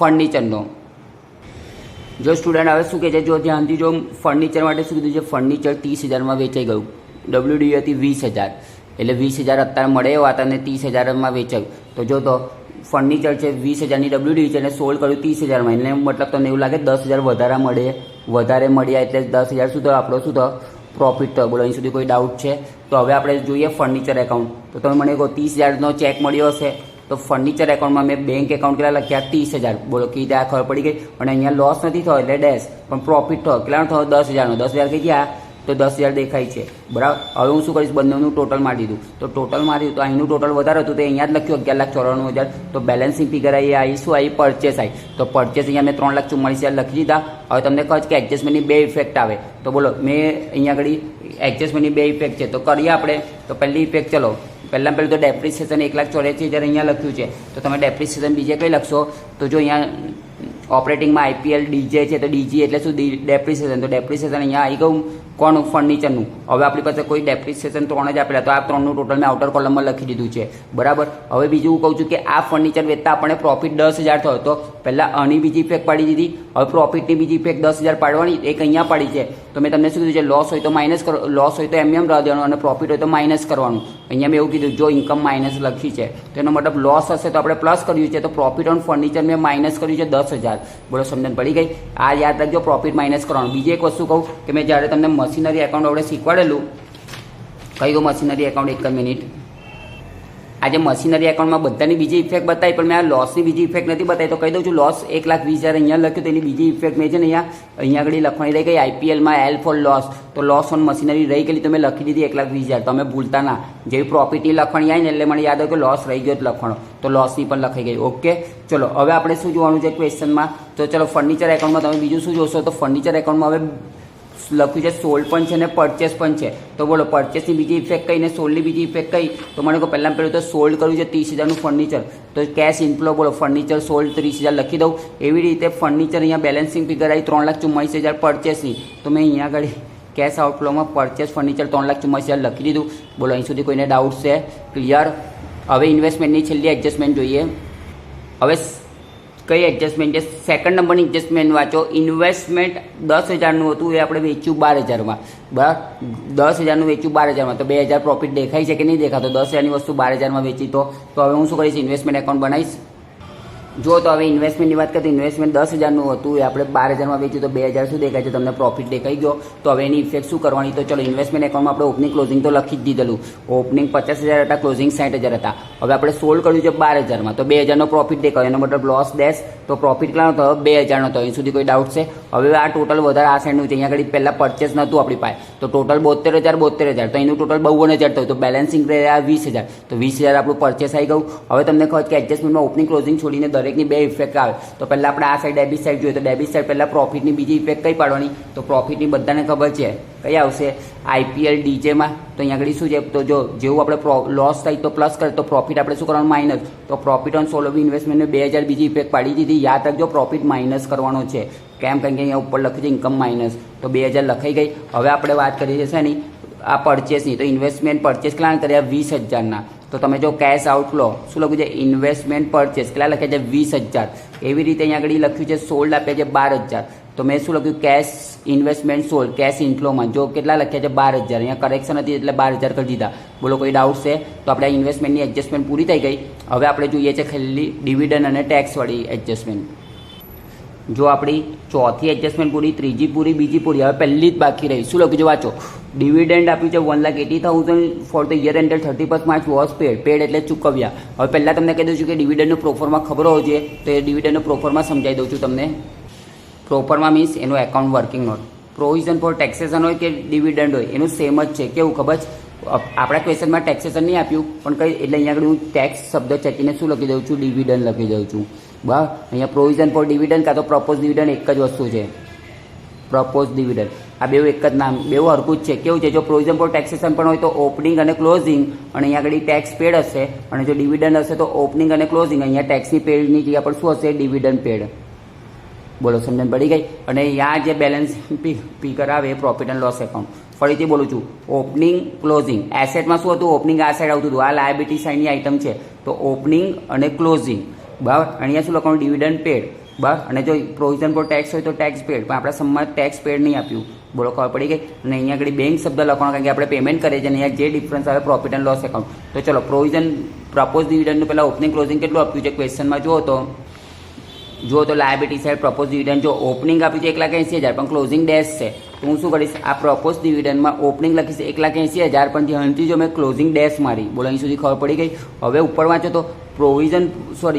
ફર્નિચરનો. જો સ્ટુડન્ટ હવે શું કહે છે? જો ધ્યાનથી જો ફર્નિચર માટે શું કીધું છે? ફર્નિચર 30,000માં વેચાઈ ગયું. WDV હતી 20,000 એટલે 20,000 અત્યારે મળે એવા હતા અને 30,000માં વેચાયું. તો જો તો ફર્નિચર છે 20,000ની WDV છે અને સોલ્ડ કર્યું 30,000માં. એટલે મતલબ તમને એવું લાગે 10,000 વધારે મળ્યા એટલે 10,000 શું થયો? આપણો શું થયો? પ્રોફિટ થયો. બોલો અહીં સુધી કોઈ ડાઉટ છે? તો હવે આપણે જોઈએ ફર્નિચર એકાઉન્ટ. તો તમે મને કહો 30,000નો ચેક મળ્યો હશે. તો ફર્નિચર એકાઉન્ટમાં મેં બેંક એકાઉન્ટ કેટલા લખ્યા? 30,000. બોલો કીધે આ ખબર પડી ગઈ. અને અહીંયા લોસ નથી થયો એટલે ડેશ, પણ પ્રોફિટ થયો. કેટલાનો થયો? 10,000નો. 10,000 કઈ ગયા? તો 10,000 દેખાય છે. બરાબર. હવે હું શું કરીશ? બંનેનું ટોટલ મારી દીધું. તો ટોટલ માર્યું તો અહીંનું ટોટલ વધારે હતું તો અહીંયા જ લખ્યું 11,94,000. તો બેલેન્સિંગ ફિગર આવી શું આવી? પરચેસ આવી. તો પરચેસ અહીંયા મેં 3,44,000 લખી દીધા. હવે તમને કહે છે કે એડજસ્ટમેન્ટની બે ઇફેક્ટ આવે. તો બોલો મેં અહીંયા આગળ એડજસ્ટમેન્ટની બે ઇફેક્ટ છે તો કરીએ આપણે. તો પહેલી ઇફેક્ટ ચલો પહેલાં તો ડેપ્રિસિએશન 1,84,000 અહીંયા લખ્યું છે. તો તમે ડેપ્રિસિએશન બીજે કઈ લખશો? તો જો અહીંયા ઓપરેટિંગમાં IPL ડીજે છે તો ડીજી એટલે શું? ડેપ્રિસિએશન. તો ડેપ્રિસિએશન અહીંયા આવી ગયું કોનું? ફર્નિચરનું. હવે આપણી પાસે કોઈ ડેપ્રિસિએશન 3 જ આપેલા તો આ 3નું ટોટલ મેં આઉટર કોલમમાં લખી દીધું છે. બરાબર. હવે બીજું હું કહું છું કે આ ફર્નિચર વેચતા આપણને પ્રોફિટ 10,000 થયો. તો પહેલાં આની બીજી ઇફેક્ટ પાડી દીધી. હવે પ્રોફિટની બીજી ઇફેક્ટ 10,000 પાડવાની. એક અહીંયા પાડી છે. તો મેં તમને શું કીધું છે? લોસ હોય તો માઇનસ કરો, લોસ હોય તો એમ રહેવા દેવાનું અને પ્રોફિટ હોય તો માઇનસ કરવાનું. અહીંયા મેં એવું કીધું જો ઇન્કમ માઇનસ લખી છે તો એનો મતલબ લોસ હશે તો આપણે પ્લસ કર્યું છે. તો પ્રોફિટ ઓન ફર્નિચર મેં માઇનસ કર્યું છે 10,000. બોલો સમજણ પડી ગઈ? આ યાદ રાખજો, પ્રોફિટ માઇનસ કરવાનું. બીજી એક વસ્તુ કહું કે મેં જ્યારે તમને મશીનરી એકાઉન્ટ આપણે શીખવાડેલું, કઈ ગયું મશીનરી એકાઉન્ટ? 1 મિનિટ. આજે મશીનરી એકાઉન્ટમાં બધાની બીજી ઇફેક્ટ બતાવી પણ મેં આ લોસની બીજી ઇફેક્ટ નથી બતાવી. તો કહી દઉં છું લોસ 1,20,000 અહીંયા લખ્યું તો એની બીજી ઇફેક્ટ મેં છે ને અહીંયા આગળ લખવાની રહી ગઈ. IPLમાં L ફોર લોસ. તો લોસ ઓન મશીનરી રહી ગયેલી તો મેં લખી દીધી 1,20,000. તમે ભૂલતા ના. જેવી પ્રોફિટની લખવાની આવી ને એટલે મને યાદ આવ્યું કે લોસ રહી ગયો જ લખવાનો. તો લોસની પણ લખાઈ ગઈ. ઓકે. ચલો હવે આપણે શું જોવાનું છે ક્વેશ્ચનમાં? તો ચલો ફર્નિચર એકાઉન્ટમાં તમે બીજું શું જોશો? તો ફર્નિચર એકાઉન્ટમાં હવે લખ્યું છે સોલ્ડ પણ છે અને પરચેસ પણ છે. તો બોલો પરચેસની બીજી ઇફેક્ટ કઈ ને સોલ્ડની બીજી ઇફેક્ટ કઈ? તો મને કહો પહેલાં પહેલું તો સોલ્ડ કર્યું છે 30,000નું ફર્નિચર. તો કેશ ઇન્ફ્લો બોલો ફર્નિચર સોલ્ડ 30,000 લખી દઉં. એવી રીતે ફર્નિચર અહીંયા બેલેન્સિંગ ફિગર આવી 3,44,000 પરચેસની. તો મેં અહીંયા આગળ કેશ આઉટફ્લોમાં પરચેસ ફર્નિચર 3,44,000 લખી દીધું. બોલો અહીં સુધી કોઈને ડાઉટ છે? ક્લિયર? હવે ઇન્વેસ્ટમેન્ટની છેલ્લી એડજસ્ટમેન્ટ જોઈએ. હવે કઈ એડજસ્ટમેન્ટ છે? સેકન્ડ નંબરની એડજસ્ટમેન્ટ વાંચો. ઇન્વેસ્ટમેન્ટ 10,000નું હતું એ આપણે વેચ્યું 12,000માં. બરાબર. 10,000નું વેચ્યું 12,000માં. તો 2,000 પ્રોફિટ દેખાય છે કે નહીં દેખાતો? 10,000ની વસ્તુ 12,000માં વેચી. તો હવે હું શું કરીશ? ઇન્વેસ્ટમેન્ટ એકાઉન્ટ બનાવીશ. જો તો હવે ઇન્વેસ્ટમેન્ટની વાત કરીએ તો ઇન્વેસ્ટમેન્ટ 10,000નું હતું, એ આપણે 12,000માં વેચ્યું તો 2,000 શું દેખાય છે તમને પ્રોફિટ દેખાઈ ગયો. તો હવે એની ઇફેક્ટ શું કરવાની, તો ચલો ઇન્વેસ્ટમેન્ટ એકાઉન્ટમાં આપણે ઓપનિંગ ક્લોઝિંગ તો લખી જ દીધેલું. ઓપનિંગ 50,000 હતા, ક્લોઝિંગ 60,000 હતા. હવે આપણે સોલ્ડ કર્યું છે 12,000માં, તો 2,000નો પ્રોફિટ દેખાય, એનો મતલબ લોસ ડેશ, તો પ્રોફિટ કેટલાનો થયો 2,000નો થયો. અહીં સુધી કોઈ ડાઉટ છે? હવે આ ટોટલ વધારે આ સાઈડનું છે, અહીંયા આગળ પહેલાં પરચેસ નહોતું આપણી પાસે, તો ટોટલ 72,000 તો એનું ટોટલ 52,000 થયું, તો બેલેન્સિંગ રહ્યા 20,000, તો 20,000 આપણું પરચેસ આવી ગયું. હવે તમને ખબર કે એડજસ્ટમેન્ટમાં ઓપનિંગ ક્લોઝિંગ છોડીને દરેકની બે ઇફેક્ટ આવે. તો પહેલાં આપણે આ સાઈડ ડેબિટ સાઈડ જોઈએ, તો ડેબિટ સાઈડ પહેલાં પ્રોફિટની બીજી ઇફેક્ટ કઈ પાડવાની, તો પ્રોફિટની બધાને ખબર છે કઈ આવશે, IPL DJમાં. તો અહીંયા આગળ શું છે, તો જો જેવું આપણે લોસ થાય તો પ્લસ કરે, તો પ્રોફિટ આપણે શું કરવાનું માઇનસ, તો પ્રોફિટ ઓન સોલ ઓફ ઇન્વેસ્ટમેન્ટને 2,000 બીજી ઇફેક્ટ પાડી દીધી. યાદ રાખજો પ્રોફિટ માઇનસ કરવાનો છે, કેમ કારણ કે અહીંયા ઉપર લખ્યું છે ઇન્કમ માઇનસ, તો 2,000 લખાઈ ગઈ. હવે આપણે વાત કરીએ છીએ શેની, આ પરચેસની. તો ઇન્વેસ્ટમેન્ટ પરચેસ કેટલા કર્યા 20,000ના, તો તમે જો કેશ આઉટફ્લો શું લખ્યું છે, ઇન્વેસ્ટમેન્ટ પરચેસ કેટલા લખ્યા છે 20,000. એવી રીતે અહીંયા આગળ લખ્યું છે સોલ્ડ આપ્યા છે 12,000, તો મેં શું લખ્યું કેશ ઇન્વેસ્ટમેન્ટ સોલ્ડ કેશ ઇન્ફ્લોમાં જો કેટલા લખ્યા છે 12,000. અહીંયા કરેક્શન હતી એટલે 12,000 કરી દીધા. બોલો કોઈ ડાઉટ છે? તો આપણે ઇન્વેસ્ટમેન્ટની એડજસ્ટમેન્ટ પૂરી થઈ ગઈ. હવે આપણે જોઈએ છે છેલ્લી ડિવિડન્ડ અને ટેક્સવાળી એડજસ્ટમેન્ટ. જો આપણી ચોથી એડજસ્ટમેન્ટ પૂરી, ત્રીજી પૂરી, બીજી પૂરી, હવે પહેલી જ બાકી રહી. શું લખ્યું છે વાંચો, ડિવિડન્ડ આપ્યું છે 1,80,000 for the year ended 31 March was paid એટલે ચૂકવ્યા. હવે પહેલાં તમને કહી દઉં છું કે ડિવિડન્ડનું પ્રોફોર્મા ખબર હોવો જોઈએ, તો એ ડિવિડન્ડનું પ્રોફોર્મા સમજાવી દઉં છું તમને. પ્રોફોર્મા મીન્સ એનું account working note. Provision for taxation હોય કે ડિવિડન્ડ હોય એનું સેમ જ છે. કેવું ખબર છે, આપણા ક્વેશ્ચનમાં ટેક્સેશન નહીં આપ્યું પણ કઈ, એટલે અહીંયા આગળ હું ટેક્સ શબ્દ ચેકીને શું લખી દઉં છું, ડિવિડન્ડ લખી દઉં છું. બરાબર, અહીંયા પ્રોવિઝન ફોર ડિવિડન્ડ કાં તો પ્રપોઝ ડિવિડન્ડ એક જ વસ્તુ છે, પ્રપોઝ ડિવિડન્ડ. આ બેઉ એક જ નામ, બેઉ હરખું જ છે. કેવું છે, જો પ્રોવિઝન ફોર ટેક્સેશન પણ હોય તો ઓપનિંગ અને ક્લોઝિંગ, અને અહીંયા આગળ ટેક્સ પેડ હશે, અને જો ડિવિડન્ડ હશે તો ઓપનિંગ અને ક્લોઝિંગ. અહીંયા ટેક્સની પેડની જગ્યા પર શું હશે, ડિવિડન્ડ પેડ. બોલો સમજણ પડી ગઈ? અને અહીંયા જે બેલેન્સ ફિગર આવે એ પ્રોફિટ એન્ડ લોસ એકાઉન્ટ. ફરીથી બોલું છું, ઓપનિંગ ક્લોઝિંગ. એસેટમાં શું હતું, ઓપનિંગ આ સાઈડ આવતું હતું, આ લાયબિલિટી સાઈડની આઇટમ છે, તો ઓપનિંગ અને ક્લોઝિંગ. બરાબર, અહીંયા શું લખવાનું, ડિવિડન્ડ પેડ. બરાબર, અને જો પ્રોવિઝન ફોર ટેક્સ હોય તો ટેક્સ પેડ, પણ આપણા સમમાં ટેક્સ પેડ નહીં આપ્યું. બોલો ખબર પડી ગઈ? અને અહીંયા આગળ બેંક શબ્દ લખવાનો, કારણ કે આપણે પેમેન્ટ કરીએ છીએ, અને અહીંયા જે ડિફરન્સ આવે પ્રોફિટ એન્ડ લોસ એકાઉન્ટ. તો ચલો પ્રોવિઝન પ્રપોઝ ડિવિડન્ડનું પહેલાં ઓપનિંગ ક્લોઝિંગ કેટલું આપ્યું છે ક્વેશ્ચનમાં જુઓ તો લાયબિલિટી સાઈડ પ્રપોઝ ડિવિડન્ડ જો ઓપનિંગ આપ્યું છે 1,80,000 પણ ક્લોઝિંગ ડેશ છે, તો હું શું કરીશ, આ પ્રપોઝ ડિવિડન્ડમાં ઓપનિંગ લખીશ 1,80,000 પણ ધ્યાનથી જો મેં ક્લોઝિંગ ડેશ મારી. બોલો અહીં સુધી ખબર પડી ગઈ? હવે ઉપર વાંચો તો પ્રોવિઝન શું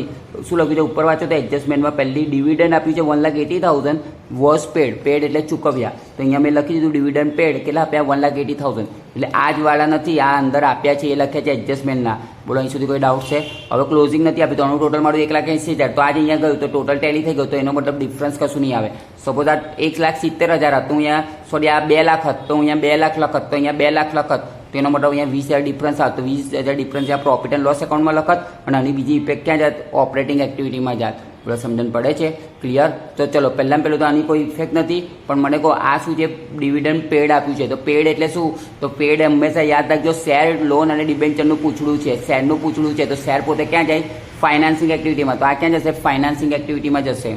લખ્યું છે, ઉપર વાંચો તો એડજસ્ટમેન્ટમાં પહેલી ડિવિડન્ડ આપ્યું છે 1,80,000 વોઝ પેડ એટલે ચૂકવ્યા. તો અહીંયા મેં લખી દીધું ડિવિડન્ડ પેડ કેટલા આપ્યા 1,80,000, એટલે આ જ વાળા નથી, આ અંદર આપ્યા છે એ લખ્યા છે એડજસ્ટમેન્ટના. બોલો અહીં સુધી કોઈ ડાઉટ છે? હવે ક્લોઝિંગ નથી આપ્યું તો આનું ટોટલ મારું 1,80,000, તો આજે અહીંયા ગયું તો ટોટલ ટેલી થઈ ગયું, તો એનો મતલબ ડિફરન્સ કશું નહીં આવે. સપોઝ આ 1,70,000 હતું, અહીંયા સોરી આ 2 લાખ હતું, તો અહીંયા 2 લાખ લખત, તો અહીંયા 2 લાખ લખત, તો એનો મતલબ અહીંયા 20,000 ડિફરન્સ આવતો. 20,000 ડિફરન્સ આ પ્રોફિટ એન્ડ લોસ એકાઉન્ટમાં લખત, અને આની બીજી ઇફેક્ટ ક્યાં જાત, ઓપરેટિંગ એક્ટિવિટીમાં જાત. બોલો સમજણ પડે છે? ક્લિયર? તો ચલો પહેલાં તો આની કોઈ ઇફેક્ટ નથી, પણ મને કહો આ શું છે, ડિવિડન્ડ પેડ આપ્યું છે. તો પેડ એટલે શું, તો પેડ હંમેશા યાદ રાખજો શેર, લોન અને ડિબેન્ચરનું પૂછડું છે, શેરનું પૂછડું છે. તો શેર પોતે ક્યાં જાય, ફાઇનાન્સિંગ એક્ટિવિટીમાં, તો આ ક્યાં જશે, ફાઇનાન્સિંગ એક્ટિવિટીમાં જશે.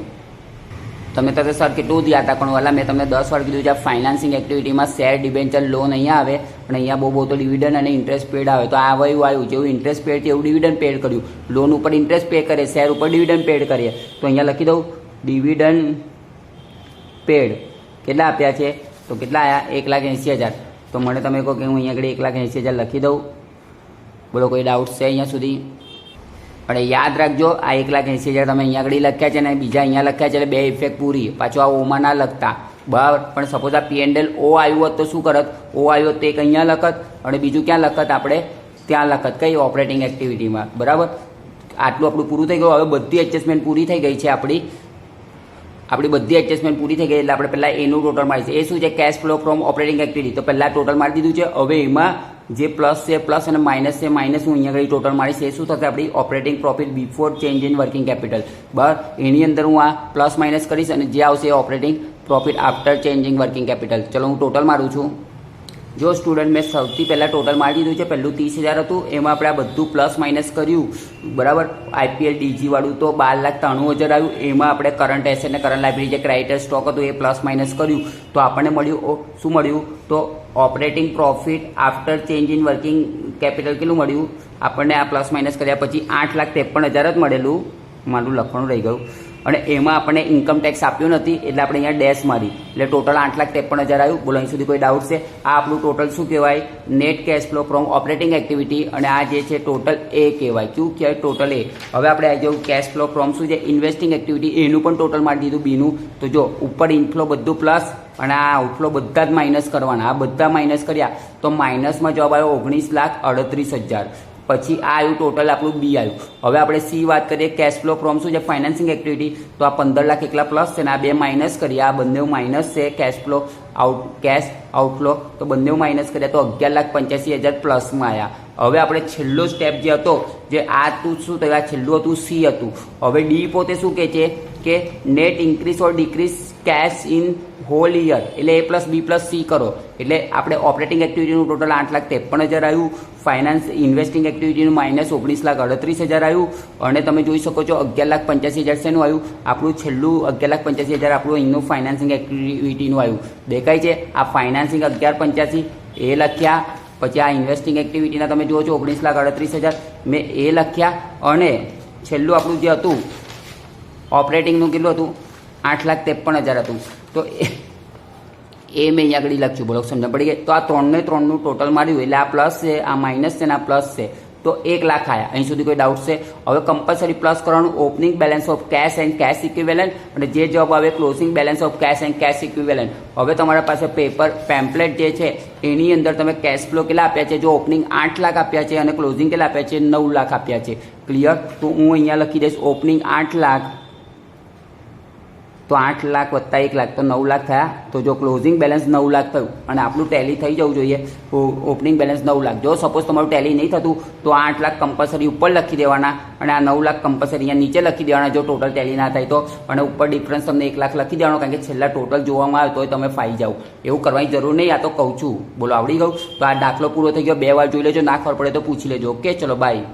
તમને તો સર કેટલું યાદ રાખવાનું, વાલા મેં તમને 10 વાર કીધું છે, ફાઇનાન્સિંગ એક્ટિવિટીમાં શેર, ડિબેન્ચર, લોન અહીંયા આવે, અને અહીંયા બહુ તો ડિવિડન્ડ અને ઇન્ટરેસ્ટ પેડ આવે. તો આ આવ્યું જેવું ઇન્ટરેસ્ટ પેડ છે એવું ડિવિડન્ડ પેડ કર્યું, લોન ઉપર ઇન્ટરેસ્ટ પે કરે, શેર ઉપર ડિવિડન્ડ પેડ કરીએ. તો અહીંયા લખી દઉં ડિવિડન્ડ પેડ કેટલા આપ્યા છે, તો કેટલા આવ્યા 1,80,000. તો મને તમે કહો કે હું અહીંયા આગળ 1,80,000 લખી દઉં. બોલો કોઈ ડાઉટ છે અહીંયા સુધી? પણ યાદ રાખજો આ 1,80,000 તમે અહીંયા આગળ લખ્યા છે ને બીજા અહીંયા લખ્યા છે, એટલે બે ઇફેક્ટ પૂરી. પાછું આ ઓમાં ના લખતા, બરાબર. પણ સપોઝ આ P&L ઓ આવ્યું હોત તો શું કરત, ઓ આવ્યું હોત તો એક અહીંયા લખત, અને બીજું ક્યાં લખત, આપણે ત્યાં લખત, કઈ ઓપરેટિંગ એક્ટિવિટીમાં. બરાબર, આટલું આપણું પૂરું થઈ ગયું. હવે બધી એડજસ્ટમેન્ટ પૂરી થઈ ગઈ છે, આપણી બધી એડજસ્ટમેન્ટ પૂરી થઈ ગઈ, એટલે આપણે પહેલાં એનું ટોટલ મારીશું. એ શું છે, cash flow from operating activity. તો પહેલાં ટોટલ મારી દીધું છે. હવે એમાં જે પ્લસ છે પ્લસ અને માઇનસ છે માઇનસ, હું અહીંયા આગળ ટોટલ મારીશ. એ શું થશે, આપણી operating profit before change in working capital. બરાબર, એની અંદર હું આ પ્લસ માઇનસ કરીશ, અને જે આવશે એ operating profit after changing working capital. ચલો હું ટોટલ મારું છું. જો સ્ટુડન્ટ મેં સૌથી પહેલાં ટોટલ મારી દીધું છે, પહેલું 30,000 હતું, એમાં આપણે આ બધું પ્લસ માઇનસ કર્યું. બરાબર, IPL DG વાળું તો 12,93,000 આવ્યું. એમાં આપણે કરંટ એસેટ અને કરંટ લાયબિલિટી જે ક્રેડિટર સ્ટોક હતું એ પ્લસ માઇનસ કર્યું, તો આપણને મળ્યું શું મળ્યું, તો operating profit after change in working capital કેટલું મળ્યું આપણને, આ પ્લસ માઇનસ કર્યા પછી 8,53,000 જ મળેલું. મારું લખવાનું રહી ગયું, અને એમાં આપણને ઇન્કમ ટેક્સ આપ્યો નથી એટલે આપણે અહીંયા ડેશ મારી એટલે ટોટલ 8,53,000 આવ્યું. બોલો અહીં સુધી કોઈ ડાઉટ છે? આ આપણું ટોટલ શું કહેવાય? Net cache flow from operating activity, અને આ જે છે ટોટલ એ કહેવાય. કયું કહેવાય? ટોટલ એ. હવે આપણે આ જો કેશ ફ્લો ફ્રોમ શું છે? ઇન્વેસ્ટિંગ એક્ટિવિટી, એનું પણ ટોટલ મારી દીધું બીનું. તો જો ઉપર ઇનફ્લો બધું પ્લસ અને આ આઉટફ્લો બધા જ માઇનસ કરવાના. આ બધા માઇનસ કર્યા તો માઇનસમાં જવાબ આવ્યો 19,38,000. પછી આ આવ્યું ટોટલ આપણું બી આવ્યું. હવે આપણે સી વાત કરીએ, કેશ ફ્લો ફ્રોમ શું છે? Financing activity. તો આ 15 લાખ એકલા પ્લસ છે ને આ બે માઇનસ કરીએ, આ બંને માઇનસ છે. કેશ ફ્લો કેશ આઉટફ્લો તો બંને માઇનસ કર્યા તો 11,85,000 પ્લસમાં આવ્યા. હવે આપણે છેલ્લો સ્ટેપ જે હતો, જે આ તું શું થયું? આ છેલ્લું હતું સી હતું. હવે ડી પોતે શું કહે છે કે net increase or decrease cash in whole year, એટલે A plus B plus C કરો. એટલે આપણે ઓપરેટિંગ એક્ટિવિટીનું ટોટલ 8,53,000 આવ્યું, ફાઇનાન્સ ઇન્વેસ્ટિંગ એક્ટિવિટીનું -19,38,000 આવ્યું, અને તમે જોઈ શકો છો 11,85,000 શેનું આવ્યું? આપણું છેલ્લું 11,85,000 આપણું અહીંનું ફાઇનાન્સિંગ એક્ટિવિટીનું આવ્યું. દેખાય છે? આ ફાઇનાન્સિંગ 11,85 એ લખ્યા, પછી આ ઇન્વેસ્ટિંગ એક્ટિવિટીના તમે જુઓ છો 19,38,000 મેં એ લખ્યા, અને છેલ્લું આપણું જે હતું ઓપરેટિંગનું કેટલું હતું? 8,53,000 હતું. તો એ મેં અહીંયા આગળ લખ્યું. બોલો સમજ પડી ગઈ? તો આ 3 ટોટલ માર્યું એટલે આ પ્લસ છે, આ માઇનસ છે ને આ પ્લસ છે, તો 1 લાખ આવ્યા. અહીં સુધી કોઈ ડાઉટ છે? હવે કમ્પલસરી પ્લસ કરવાનું opening balance of cash and cash equivalent, અને જે જવાબ આવે closing balance of cash and cash equivalent. હવે તમારા પાસે પેમ્પલેટ જે છે એની અંદર તમે કેશ ફ્લો કેટલા આપ્યા છે? જો ઓપનિંગ 8 લાખ આપ્યા છે અને ક્લોઝિંગ કેટલા આપ્યા છે? 9 લાખ આપ્યા છે. ક્લિયર? તો હું અહીંયા લખી દઈશ ઓપનિંગ 8 લાખ, તો 8 લાખ વત્તા 1 લાખ તો 9 લાખ થયા. તો જો ક્લોઝિંગ બેલેન્સ 9 લાખ થયું અને આપણું ટેલી થઈ જવું જોઈએ ઓપનિંગ બેલેન્સ 9 લાખ. જો સપોઝ તમારું ટેલી નહીં થતું તો 8 લાખ કમ્પલસરી ઉપર લખી દેવાના અને આ 9 લાખ કમ્પલસરી અહીંયા નીચે લખી દેવાના જો ટોટલ ટેલી ના થાય તો, અને ઉપર ડિફરન્સ તમને 1 લાખ લખી દેવાનો, કારણ કે છેલ્લા ટોટલ જોવામાં આવે તો તમે ફાઈ જાઓ. એવું કરવાની જરૂર નહીં, આ તો કહું છું. બોલો આવડી ગયું? તો આ દાખલો પૂરો થઈ ગયો. 2 વાર જોઈ લેજો, ના ખબર પડે તો પૂછી લેજો. ઓકે, ચલો બાય.